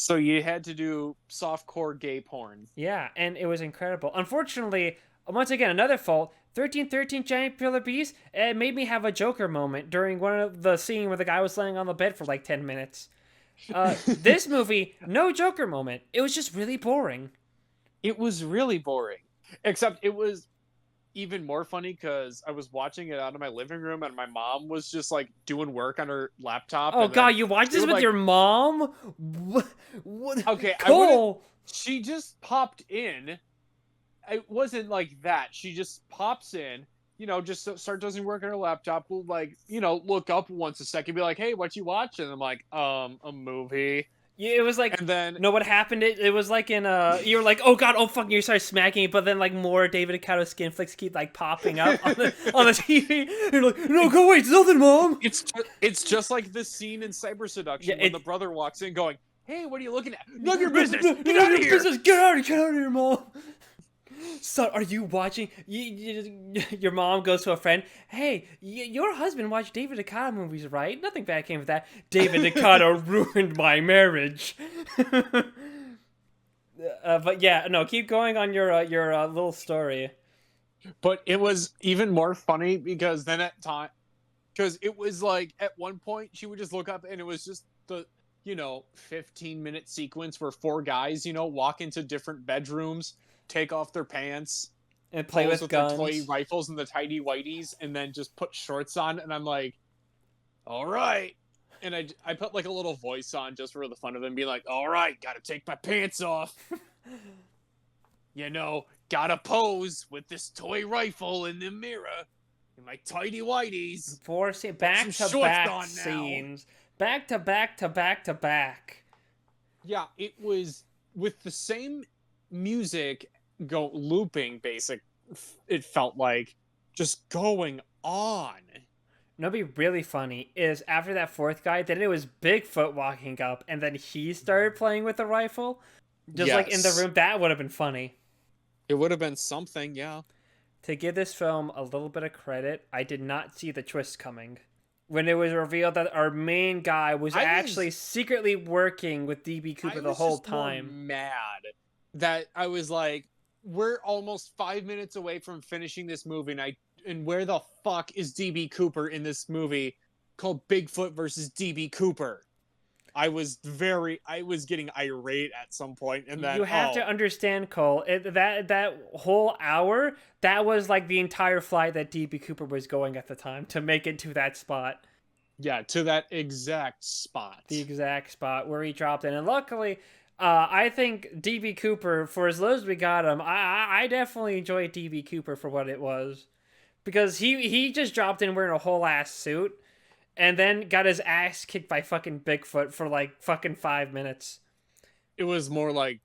So you had to do softcore gay porn. Yeah, and it was incredible. Unfortunately, once again, another fault. 1313 Giant Killer Bees, it made me have a Joker moment during one of the scene where the guy was laying on the bed for like 10 minutes. This movie, no Joker moment. It was just really boring. It was really boring. Except it was even more funny because I was watching it out of my living room and my mom was just like doing work on her laptop. Oh god, you watched this with your mom? What? Okay, Cole. She just popped in. It wasn't like that. She just pops in, just start doing work on her laptop. We'll look up once a second, be like, "Hey, what you watching?" And I'm like, a movie. Yeah, it was like, and then what happened? It was like in you were like, oh god, oh fuck, you started smacking it, but then like more David DeCoteau skin flicks keep like popping up on the TV. You're like, no, go away, it's nothing, mom. It's just like this scene in Cyber Seduction when the brother walks in, going, "Hey, what are you looking at? None of your business. Get out of here. Get out of here, mom." Son, are you watching? Your mom goes to a friend. Hey, your husband watched David DeCoteau movies, right? Nothing bad came of that. David DeCoteau ruined my marriage. But yeah, no, keep going on your little story. But it was even more funny because then because it was like at one point she would just look up and it was just the 15-minute sequence where four guys walk into different bedrooms, take off their pants, and play with guns, their toy rifles and the tidy whities, and then just put shorts on. And I'm like, all right. And I put like a little voice on just for the fun of it, being like, all right, gotta take my pants off. Gotta pose with this toy rifle in the mirror and my tidy whities. Back-to-back scenes. Back to back to back to back. Yeah, it was with the same music looping, it felt like just going on, What'd be really funny is after that fourth guy, then it was Bigfoot walking up, and then he started playing with the rifle, just like in the Yes. room. That would have been funny. It would have been something, yeah. To give this film a little bit of credit, I did not see the twist coming. When it was revealed that our main guy was I actually was secretly working with DB I Cooper the was whole just more time. mad that I was like, we're almost 5 minutes away from finishing this movie, and where the fuck is DB Cooper in this movie called Bigfoot versus DB Cooper? I was getting irate at some point, and then You have to understand, Cole. That whole hour, that was like the entire flight that DB Cooper was going at the time to make it to that spot. yeah, to that exact spot. The exact spot where he dropped in. And luckily, I think DB Cooper, for as low as we got him, I definitely enjoyed DB Cooper for what it was. Because he just dropped in wearing a whole ass suit and then got his ass kicked by fucking Bigfoot for like fucking 5 minutes. It was more like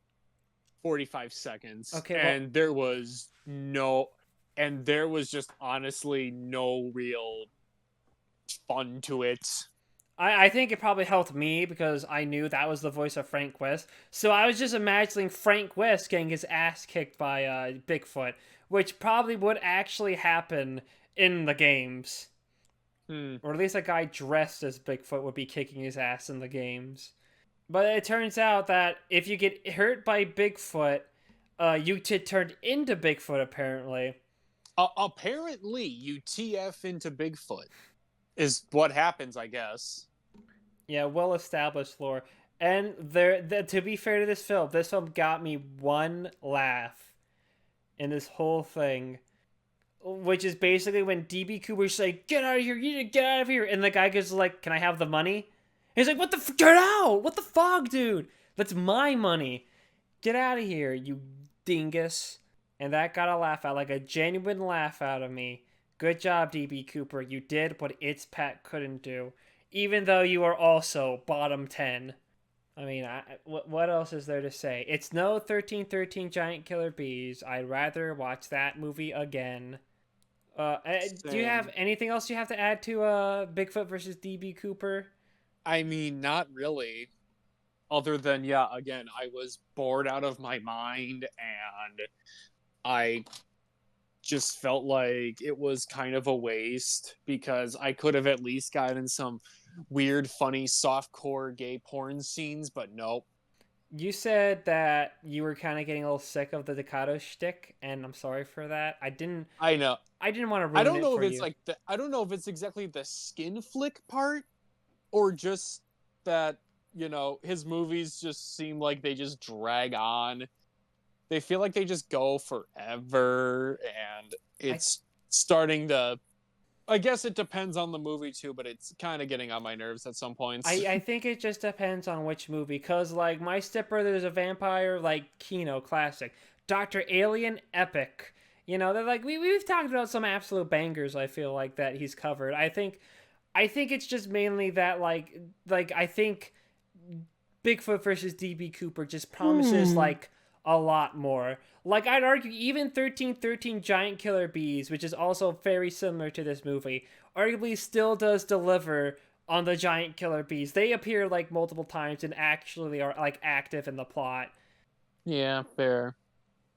45 seconds, Okay, well, and there was just honestly no real fun to it. I think it probably helped me because I knew that was the voice of Frank West. So I was just imagining Frank West getting his ass kicked by Bigfoot, which probably would actually happen in the games. Or at least a guy dressed as Bigfoot would be kicking his ass in the games. But it turns out that if you get hurt by Bigfoot, you get turned into Bigfoot, apparently. Apparently, you TF into Bigfoot is what happens, I guess. Yeah, well established lore. And to be fair to this film got me one laugh in this whole thing, which is basically when DB Cooper's like, "Get out of here! You need to get out of here!" And the guy goes like, "Can I have the money?" He's like, get out! What the fuck, dude? That's my money. Get out of here, you dingus. And that got a laugh out, like a genuine laugh out of me. Good job, DB Cooper. You did what its Pat couldn't do. Even though you are also bottom 10. I mean, what else is there to say? It's no 1313 Giant Killer Bees. I'd rather watch that movie again. Do you have anything else you have to add to Bigfoot versus DB Cooper? I mean, not really. Other than, yeah, again, I was bored out of my mind, and I just felt like it was kind of a waste because I could have at least gotten some weird, funny, softcore gay porn scenes, but nope. You said that you were kind of getting a little sick of the DeCoteau shtick, and I'm sorry for that. I know. I didn't want to ruin I don't it know for if it's you. like I don't know if it's exactly the skin flick part or just that, his movies just seem like they just drag on. They feel like they just go forever, and it's starting to. I guess it depends on the movie too, but it's kind of getting on my nerves at some points. I think it just depends on which movie, because, like, My Stepbrother's a Vampire, like, Kino, classic. Dr. Alien, epic. They're like, we've talked about some absolute bangers, I feel like, that he's covered. I think it's just mainly that, like I think Bigfoot versus DB Cooper just promises, like, a lot more. Like, I'd argue even 1313 Giant Killer Bees, which is also very similar to this movie, arguably still does deliver on the Giant Killer Bees. They appear, like, multiple times and actually are, like, active in the plot. Yeah, fair.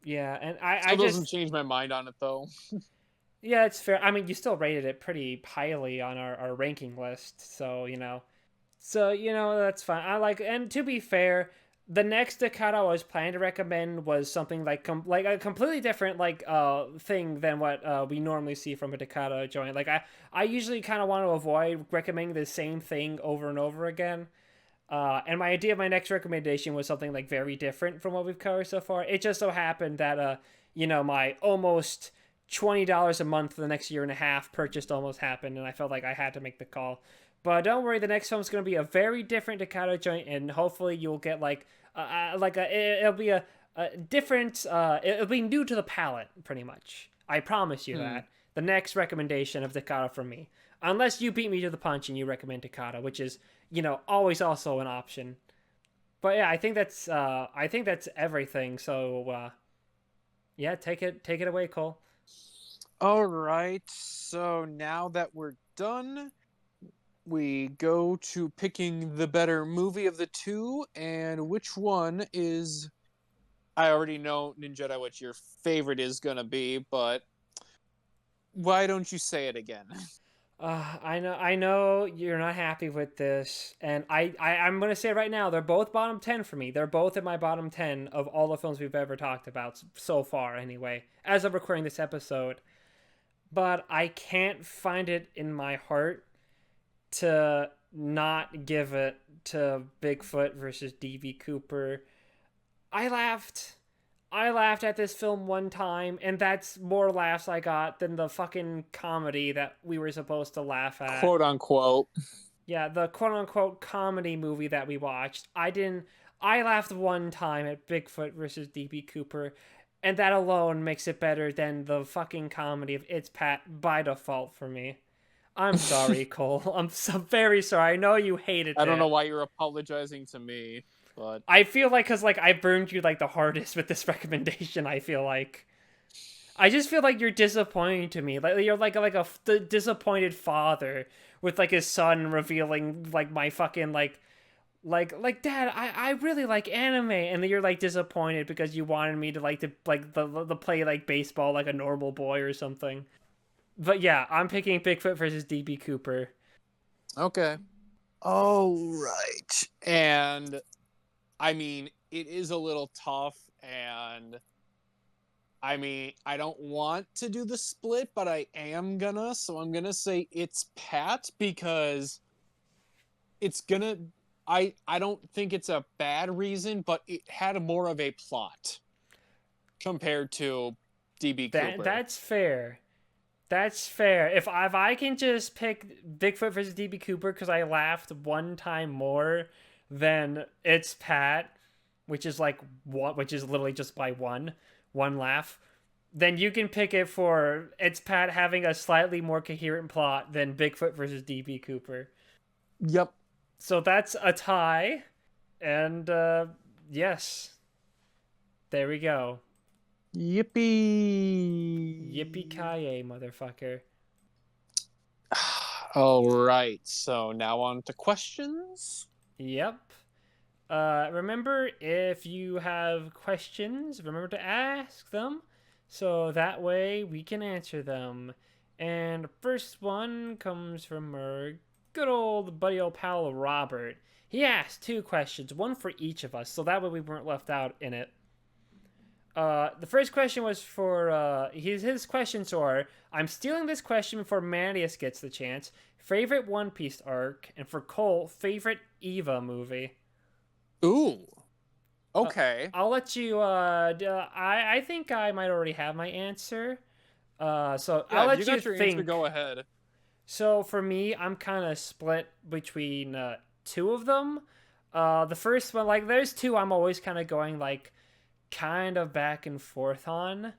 Yeah, and Still doesn't change my mind on it, though. Yeah, it's fair. I mean, you still rated it pretty highly on our ranking list, so, that's fine. And to be fair, the next DeCoteau I was planning to recommend was something like a completely different thing than what we normally see from a DeCoteau joint. Like I usually kind of want to avoid recommending the same thing over and over again. And my idea of my next recommendation was something like very different from what we've covered so far. It just so happened that my almost $20 a month for the next year and a half purchased almost happened, and I felt like I had to make the call. But don't worry, the next film is going to be a very different DeCoteau joint, and hopefully you'll get it'll be a different. It'll be new to the palate, pretty much. I promise you that. The next recommendation of DeCoteau from me, unless you beat me to the punch and you recommend DeCoteau, which is always also an option. But yeah, I think that's everything. So yeah, take it away, Cole. All right. So now that we're done, we go to picking the better movie of the two, and which one is. I already know, Ninjetta, what your favorite is gonna be, but why don't you say it again? I know you're not happy with this, and I'm gonna say right now they're both bottom 10 for me. They're both in my bottom 10 of all the films we've ever talked about so far, anyway, as of recording this episode. But I can't find it in my heart to not give it to Bigfoot versus DB Cooper. I laughed. I laughed at this film one time, and that's more laughs I got than the fucking comedy that we were supposed to laugh at. Quote unquote. Yeah, the quote unquote comedy movie that we watched. I didn't. I laughed one time at Bigfoot versus DB Cooper, and that alone makes it better than the fucking comedy of It's Pat by default for me. I'm sorry, Cole. I'm so very sorry. I know you hated I don't know it. why you're apologizing to me, but I feel like because like I burned you like the hardest with this recommendation. I feel like I just feel like you're disappointing to me. Like you're like a disappointed father with like his son revealing like my fucking like dad, I really like anime, and then you're like disappointed because you wanted me to the play like baseball like a normal boy or something. But yeah, I'm picking Bigfoot versus DB Cooper. okay. All right. And I mean, it is a little tough, and I mean, I don't want to do the split, but I am gonna, so I'm gonna say It's Pat because it's gonna. I don't think it's a bad reason, but it had more of a plot compared to DB That Cooper. that's fair. That's fair. If I can just pick Bigfoot versus DB Cooper because I laughed one time more than It's Pat, which is like what, which is literally just by one laugh, then you can pick it for It's Pat having a slightly more coherent plot than Bigfoot versus DB Cooper. Yep. So that's a tie, and yes, there we go. Yippee Yippee. ki motherfucker. All right. So now on to questions. Yep. Remember, if you have questions, remember to ask them so that way we can answer them. And the first one comes from our good old buddy old pal Robert. He asked two questions, one for each of us, so that way we weren't left out in it. The first question was for his questions are: I'm stealing this question before Manius gets the chance. Favorite One Piece arc, and for Cole, favorite Eva movie. Ooh. Okay. I'll let you. I think I might already have my answer. So Yeah, I'll if you let you got your answer, think. go ahead. So for me, I'm kind of split between two of them. The first one, like, there's two I'm always kind of going like, kind of back and forth on,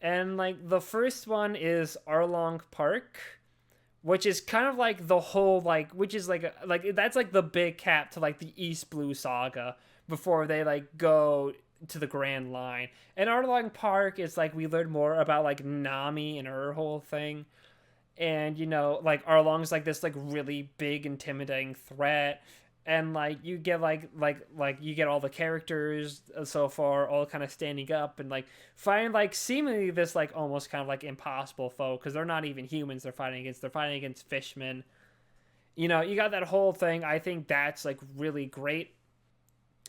and like the first one is Arlong Park, which is kind of like the whole like, which is like that's like the big cap to like the East Blue saga before they like go to the Grand Line. And Arlong Park is like we learn more about like Nami and her whole thing, and you know like Arlong's like this like really big intimidating threat, and like you get like you get all the characters so far all kind of standing up and like find like seemingly this like almost kind of like impossible foe because they're not even humans they're fighting against fishmen. You know, you got that whole thing. I think that's like really great,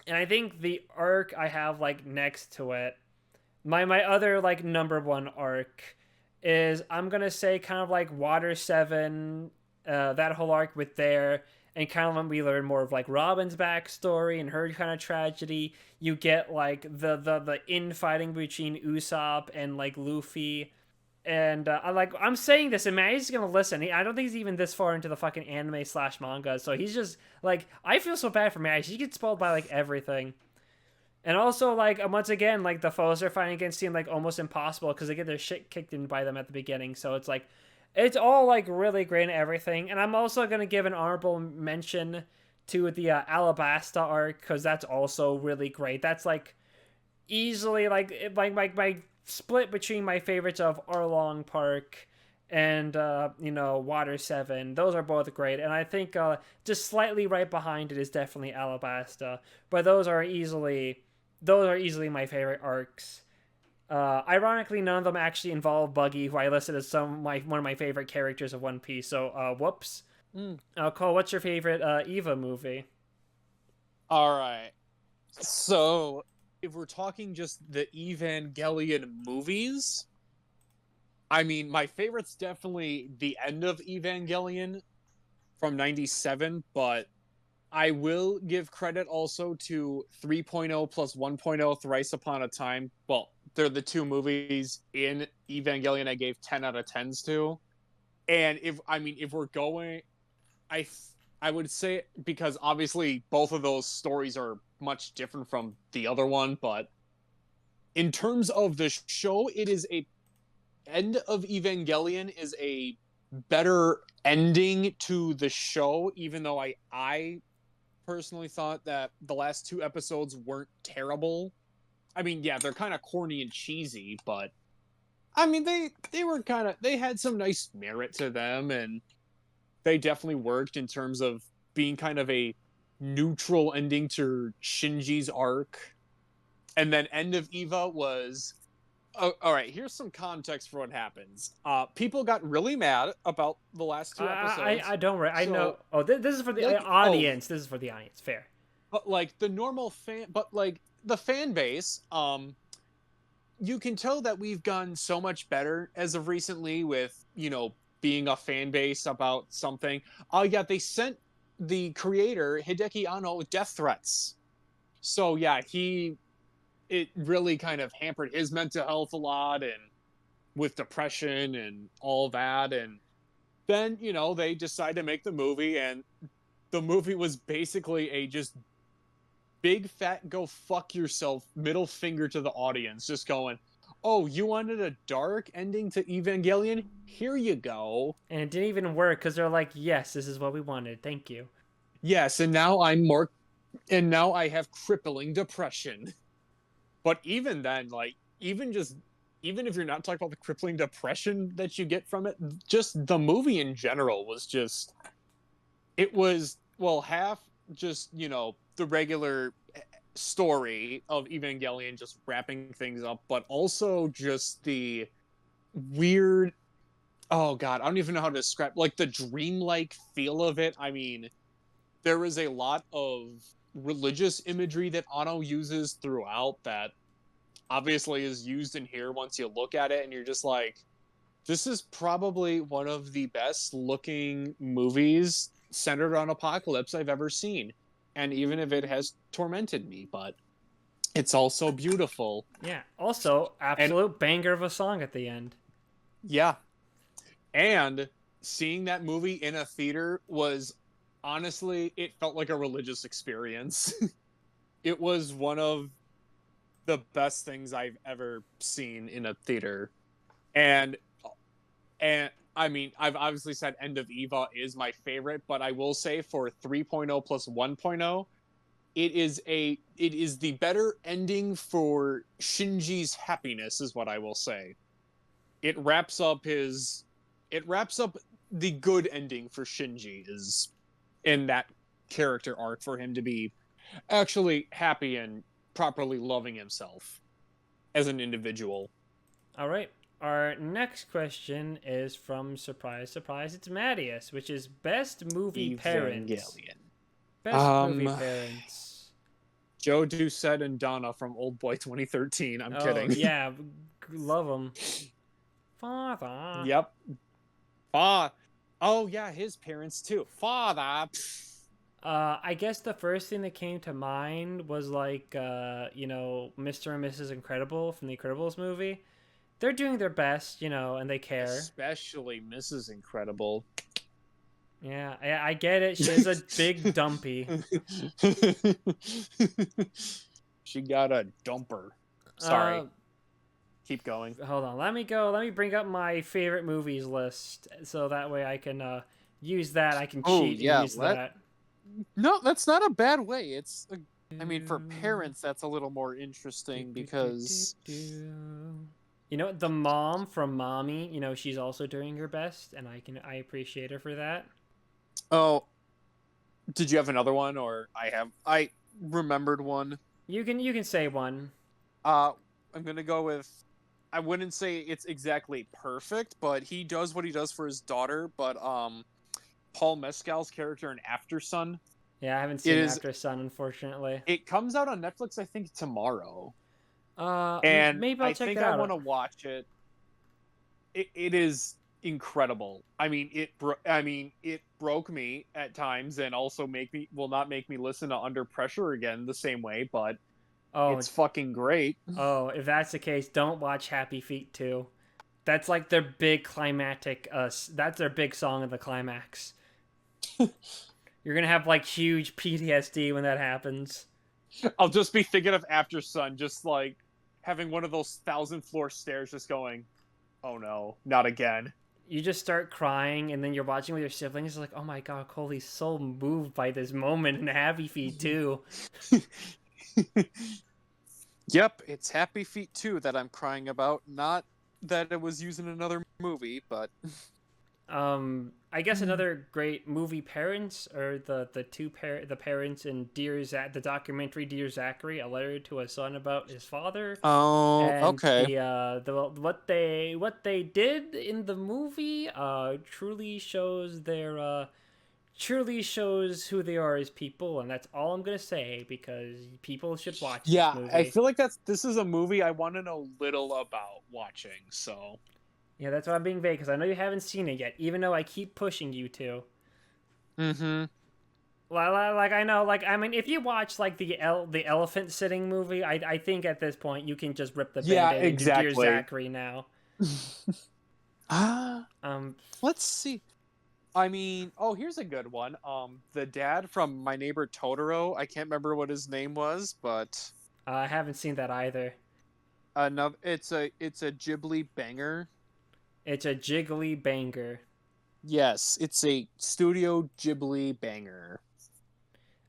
and I think the arc I have like next to it, my other like number one arc is I'm gonna say kind of like Water 7, that whole arc with there, and kind of when we learn more of like Robin's backstory and her kind of tragedy. You get like the infighting between Usopp and like Luffy. And I'm saying this, and Maddie's gonna listen. I don't think he's even this far into the fucking anime slash manga, so he's just like, I feel so bad for Maddie. She gets spoiled by like everything. And also, like, once again, like, the foes are fighting against seem, like, almost impossible because they get their shit kicked in by them at the beginning. So it's, like, it's all, like, really great and everything. And I'm also going to give an honorable mention to the Alabasta arc because that's also really great. That's, like, easily, like, my split between my favorites of Arlong Park and Water 7. Those are both great, and I think just slightly right behind it is definitely Alabasta. But those are easily my favorite arcs. Ironically, none of them actually involve Buggy, who I listed as one of my favorite characters of One Piece. So, whoops. Cole, what's your favorite Eva movie? All right. So, if we're talking just the Evangelion movies, I mean, my favorite's definitely the end of Evangelion from 97, but I will give credit also to 3.0 plus 1.0 Thrice Upon a Time. Well, they're the two movies in Evangelion I gave 10 out of 10s to. And if we're going, I I would say, because obviously both of those stories are much different from the other one, but in terms of the show, it is a end of Evangelion is a better ending to the show, even though I personally thought that the last two episodes weren't terrible. I mean, yeah, they're kind of corny and cheesy, but I mean, they had some nice merit to them, and they definitely worked in terms of being kind of a neutral ending to Shinji's arc. And then End of Eva was, oh, all right, here's some context for what happens. People got really mad about the last two episodes. I don't worry. I know. Oh, this is for the like, audience. This is for the audience. Fair. But like the normal fan, but like the fan base, you can tell that we've gone so much better as of recently with, being a fan base about something. Oh yeah, they sent the creator Hideki Anno death threats. So yeah, it really kind of hampered his mental health a lot, and with depression and all that. And then, they decided to make the movie, and the movie was basically a just big fat go fuck yourself middle finger to the audience, just going, oh, you wanted a dark ending to Evangelion? Here you go. And it didn't even work because they're like, yes, this is what we wanted. Thank you. Yes, and now I have crippling depression. But even then, like, even if you're not talking about the crippling depression that you get from it, just the movie in general was just, it was, well, half just, the regular story of Evangelion just wrapping things up, but also just the weird, oh god, I don't even know how to describe, like, the dreamlike feel of it. I mean, there is a lot of religious imagery that Anno uses throughout that obviously is used in here once you look at it, and you're just like, this is probably one of the best looking movies centered on apocalypse I've ever seen. And even if it has tormented me, but it's also beautiful. Yeah. Also, absolute banger of a song at the end. Yeah. And seeing that movie in a theater was, honestly, it felt like a religious experience. It was one of the best things I've ever seen in a theater. And I mean, I've obviously said End of Eva is my favorite, but I will say for 3.0 plus 1.0, it is the better ending for Shinji's happiness, is what I will say. It wraps up the good ending for Shinji, is in that character arc, for him to be actually happy and properly loving himself as an individual. All right. Our next question is from, surprise, surprise, it's Mattias, which is best movie parents. Best movie parents. Joe Doucette and Donna from Oldboy 2013. I'm kidding. Yeah, love them. Father. Yep. Oh yeah, his parents too. Father. I guess the first thing that came to mind was like, Mr. and Mrs. Incredible from the Incredibles movie. They're doing their best, and they care. Especially Mrs. Incredible. Yeah, I get it. She's a big dumpy. She got a dumper. Sorry. Keep going. Hold on. Let me bring up my favorite movies list, so that way I can use that. I can cheat and use that. No, that's not a bad way. I mean, for parents, that's a little more interesting because You know, the mom from Mommy, you know, she's also doing her best, and I appreciate her for that. Oh, did you have another one, or I remembered one. You can say one. Uh, I'm gonna go with. I wouldn't say it's exactly perfect, but he does what he does for his daughter. But Paul Mescal's character in After Sun, Yeah, I haven't it seen is. After Sun, unfortunately. It comes out on Netflix, I think, tomorrow, and Maybe I'll I check think it I want out. to watch it. It is incredible. I mean, it broke me at times, and also make me will not make me listen to Under Pressure again the same way. But Oh, it's fucking great. oh, if that's the case, don't watch Happy Feet 2. That's like their big climactic. That's their big song of the climax. You're gonna have like huge PTSD when that happens. I'll just be thinking of After Sun, just like having one of those 1,000-floor stairs, just going, "Oh no, not again." You just start crying, and then you're watching with your siblings. It's like, oh my god, Cole's so moved by this moment in Happy Feet 2. Yep, it's Happy Feet 2 that I'm crying about, not that it was used in another movie, but I guess another great movie parents are the parents in the documentary Dear Zachary, a letter to a son about his father, oh, and okay. the what they did in the movie truly shows who they are as people, and that's all I'm gonna say because people should watch this Yeah, I movie. feel like this is a movie I want to know little about watching, so. Yeah, that's why I'm being vague because I know you haven't seen it yet, even though I keep pushing you to. Mm-hmm. Like I know, like I mean, if you watch like the elephant sitting movie, I think at this point you can just rip the Yeah, band-aid and do Dear exactly. Zachary now. Ah, Um, let's see. I mean, oh, here's a good one. The dad from My Neighbor Totoro. I can't remember what his name was, but I haven't seen that either. another. It's a Ghibli banger. It's a jiggly banger. Yes, it's a Studio Ghibli banger.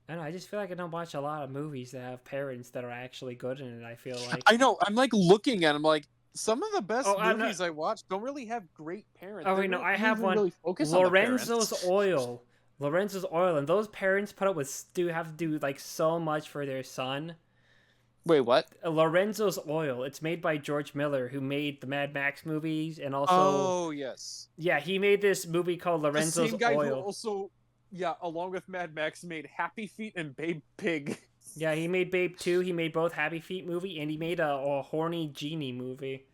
I don't know. I just feel like I don't watch a lot of movies that have parents that are actually good in it. I feel I like. know. I'm like looking at them, like some of the Oh, best I'm not. movies I watch don't really have great parents. Oh They wait, no, don't I have usually one. really focus on the Lorenzo's parents. Oil. Lorenzo's Oil, and those parents put up with do have to do like so much for their son. Wait, what? Lorenzo's Oil. It's made by George Miller, who made the Mad Max movies, and also, Oh, yes. yeah, he made this movie called The Lorenzo's same guy who Oil. also, yeah, along with Mad Max, made Happy Feet and Babe Pig. Yeah, he made Babe 2, he made both Happy Feet movie, and he made a horny genie movie,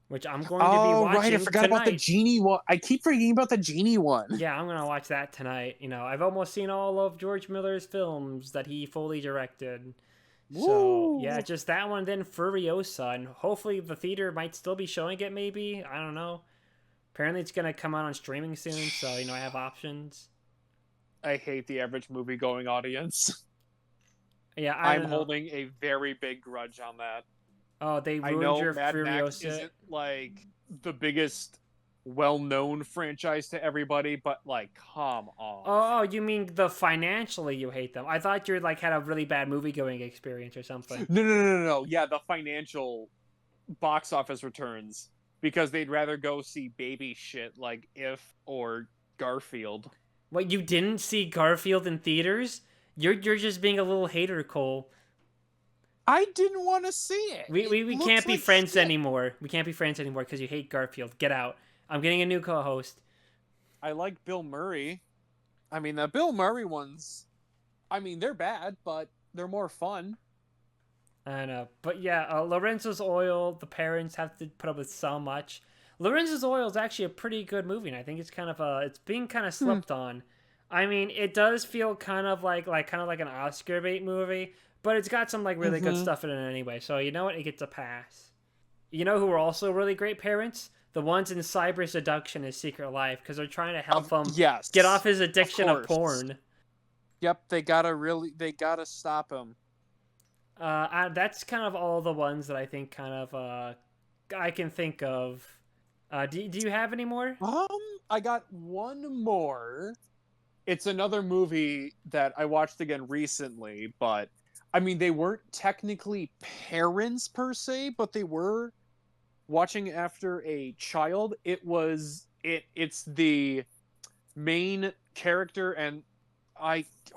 which I'm going to be Oh, right. I watching forgot about the tonight. genie one. I keep forgetting about the genie one. Yeah, I'm gonna watch that tonight. You know, I've almost seen all of George Miller's films that he fully directed. So yeah, Woo! just that one. Then Furiosa, and hopefully the theater might still be showing it. Maybe I don't know. Apparently it's gonna come out on streaming soon, so I have options. I hate the average movie going audience. Yeah, I I'm don't know. holding a very big grudge on that. Oh, they I ruined know your Mad Max Furiosa. isn't like the biggest well-known franchise to everybody, but like, come on. Oh, you mean the financially you hate them? I thought you like had a really bad movie going experience or something. No, no, no, no, no. Yeah, the financial box office returns because they'd rather go see baby shit like If or Garfield. What, you didn't see Garfield in theaters? You're just being a little hater, Cole. I didn't want to see it. We, It we, we looks can't be like friends shit. anymore. We can't be friends anymore because you hate Garfield. Get out. I'm getting a new co-host. I like Bill Murray. I mean, the Bill Murray ones, I mean, they're bad, but they're more fun. I know, but yeah, Lorenzo's Oil. The parents have to put up with so much. Lorenzo's Oil is actually a pretty good movie, and I think it's kind of it's being kind of Hmm. slept on. I mean, it does feel kind of like an Oscar bait movie, but it's got some like really good Mm-hmm. stuff in it anyway. So you know what? It gets a pass. You know who are also really great parents? The ones in Cyber Seduction His Secret Life, because they're trying to help him get off Yes, his of addiction of course. porn. Yep, they gotta stop him. That's kind of all the ones that I think kind of I can think of. Do you have any more? Um, I got one more. It's another movie that I watched again recently, but I mean, they weren't technically parents per se, but they were watching after a child, it's the main character, and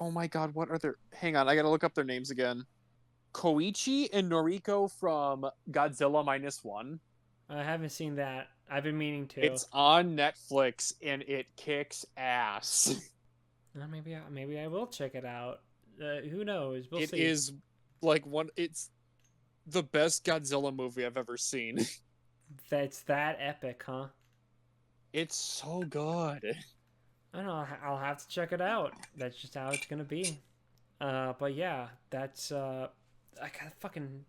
oh my god, what are their, hang on, I gotta look up their names again. Koichi and Noriko from Godzilla Minus One. I haven't seen that. I've been meaning to. It's on Netflix and it kicks ass. Maybe I will check it out. Who knows? We'll see. It is it's the best Godzilla movie I've ever seen. That's that epic, huh? It's so good. I don't know. I'll have to check it out. That's just how it's gonna be. But yeah, that's I got a fucking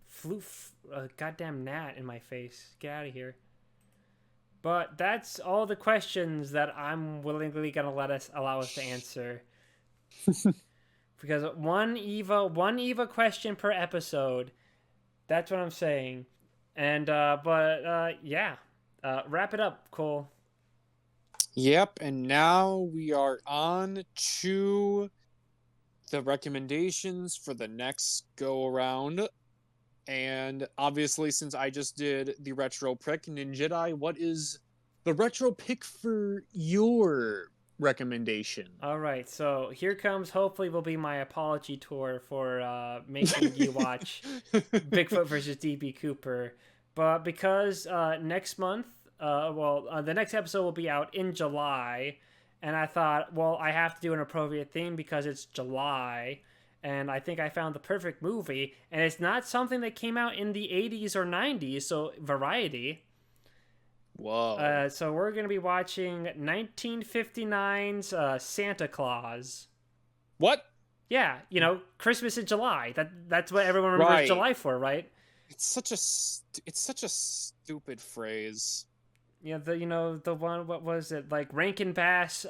goddamn gnat in my face. Get out of here. But that's all the questions that I'm willingly gonna allow us to answer. Because one Eva question per episode. That's what I'm saying. And yeah. Wrap it up, Cole. Yep, and now we are on to the recommendations for the next go around. And obviously, since I just did the retro pick, Ninjedi, what is the retro pick for your recommendation? All right, so here comes, hopefully will be my apology tour for making you watch Bigfoot versus DB Cooper. But because next month, the next episode will be out in July, and I thought, well, I have to do an appropriate theme because it's July, and I think I found the perfect movie, and it's not something that came out in the 80s or 90s, so variety. Whoa. So we're going to be watching 1959's Santa Claus. What? Yeah, Christmas in July. That's what everyone remembers July for, right? It's such a stupid phrase. Yeah, the one, what was it, like Rankin Bass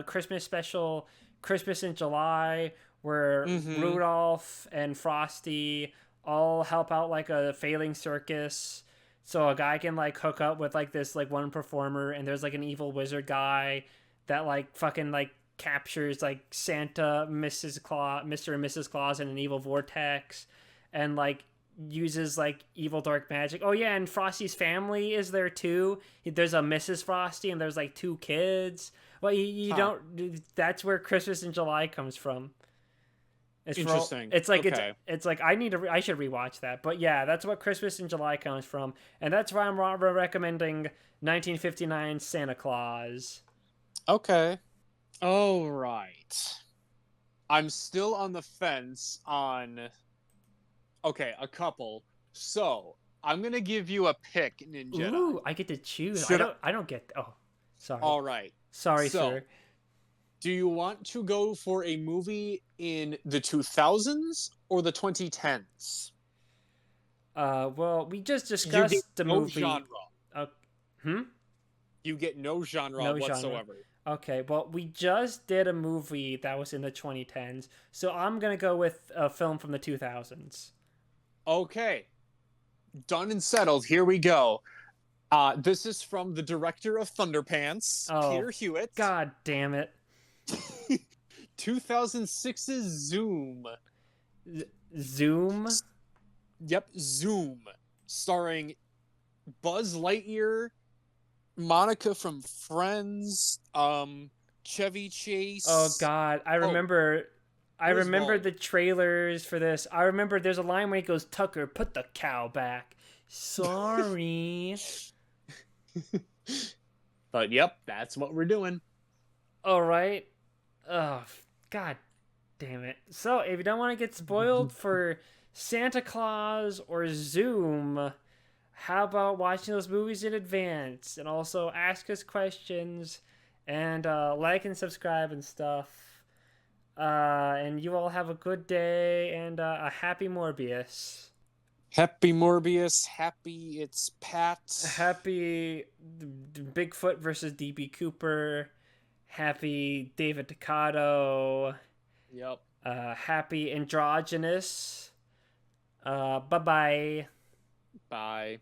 Christmas special, Christmas in July, where Rudolph and Frosty all help out like a failing circus, so a guy can like hook up with like this like one performer, and there's like an evil wizard guy that like fucking like captures like Santa, Mr. and Mrs. Claus in an evil vortex, and like uses like evil dark magic. Oh yeah, and Frosty's family is there too. There's a Mrs. Frosty and there's like 2 kids. Well, you don't. That's where Christmas in July comes from. It's interesting. It's like okay. It's like I should rewatch that. But yeah, that's what Christmas in July comes from, and that's why I'm recommending 1959 Santa Claus. Okay. All right. I'm still on the fence on. Okay, a couple. So I'm gonna give you a pick, Ninja. Ooh, I get to choose. I don't get. Oh, sorry. All right. Sorry, sir. Do you want to go for a movie in the 2000s or the 2010s? Well, we just discussed the movie. No genre. You get no genre whatsoever. Okay, well, we just did a movie that was in the 2010s, so I'm gonna go with a film from the 2000s. Okay. Done and settled. Here we go. This is from the director of Thunderpants, Peter Hewitt. God damn it. 2006's Zoom. Zoom? Yep, Zoom. Starring Buzz Lightyear, Monica from Friends, Chevy Chase. Oh god, I remember the trailers for this. I remember there's a line where he goes, "Tucker, put the cow back." Sorry. But yep, that's what we're doing. All right. Oh, god damn it. So, if you don't want to get spoiled for Santa Claus or Zoom, how about watching those movies in advance and also ask us questions and like and subscribe and stuff. And you all have a good day and a happy Morbius. Happy Morbius. Happy it's Pat. Happy Bigfoot versus DB Cooper. Happy David DeCoteau. Yep. Happy Androgynous. Bye-bye. Bye.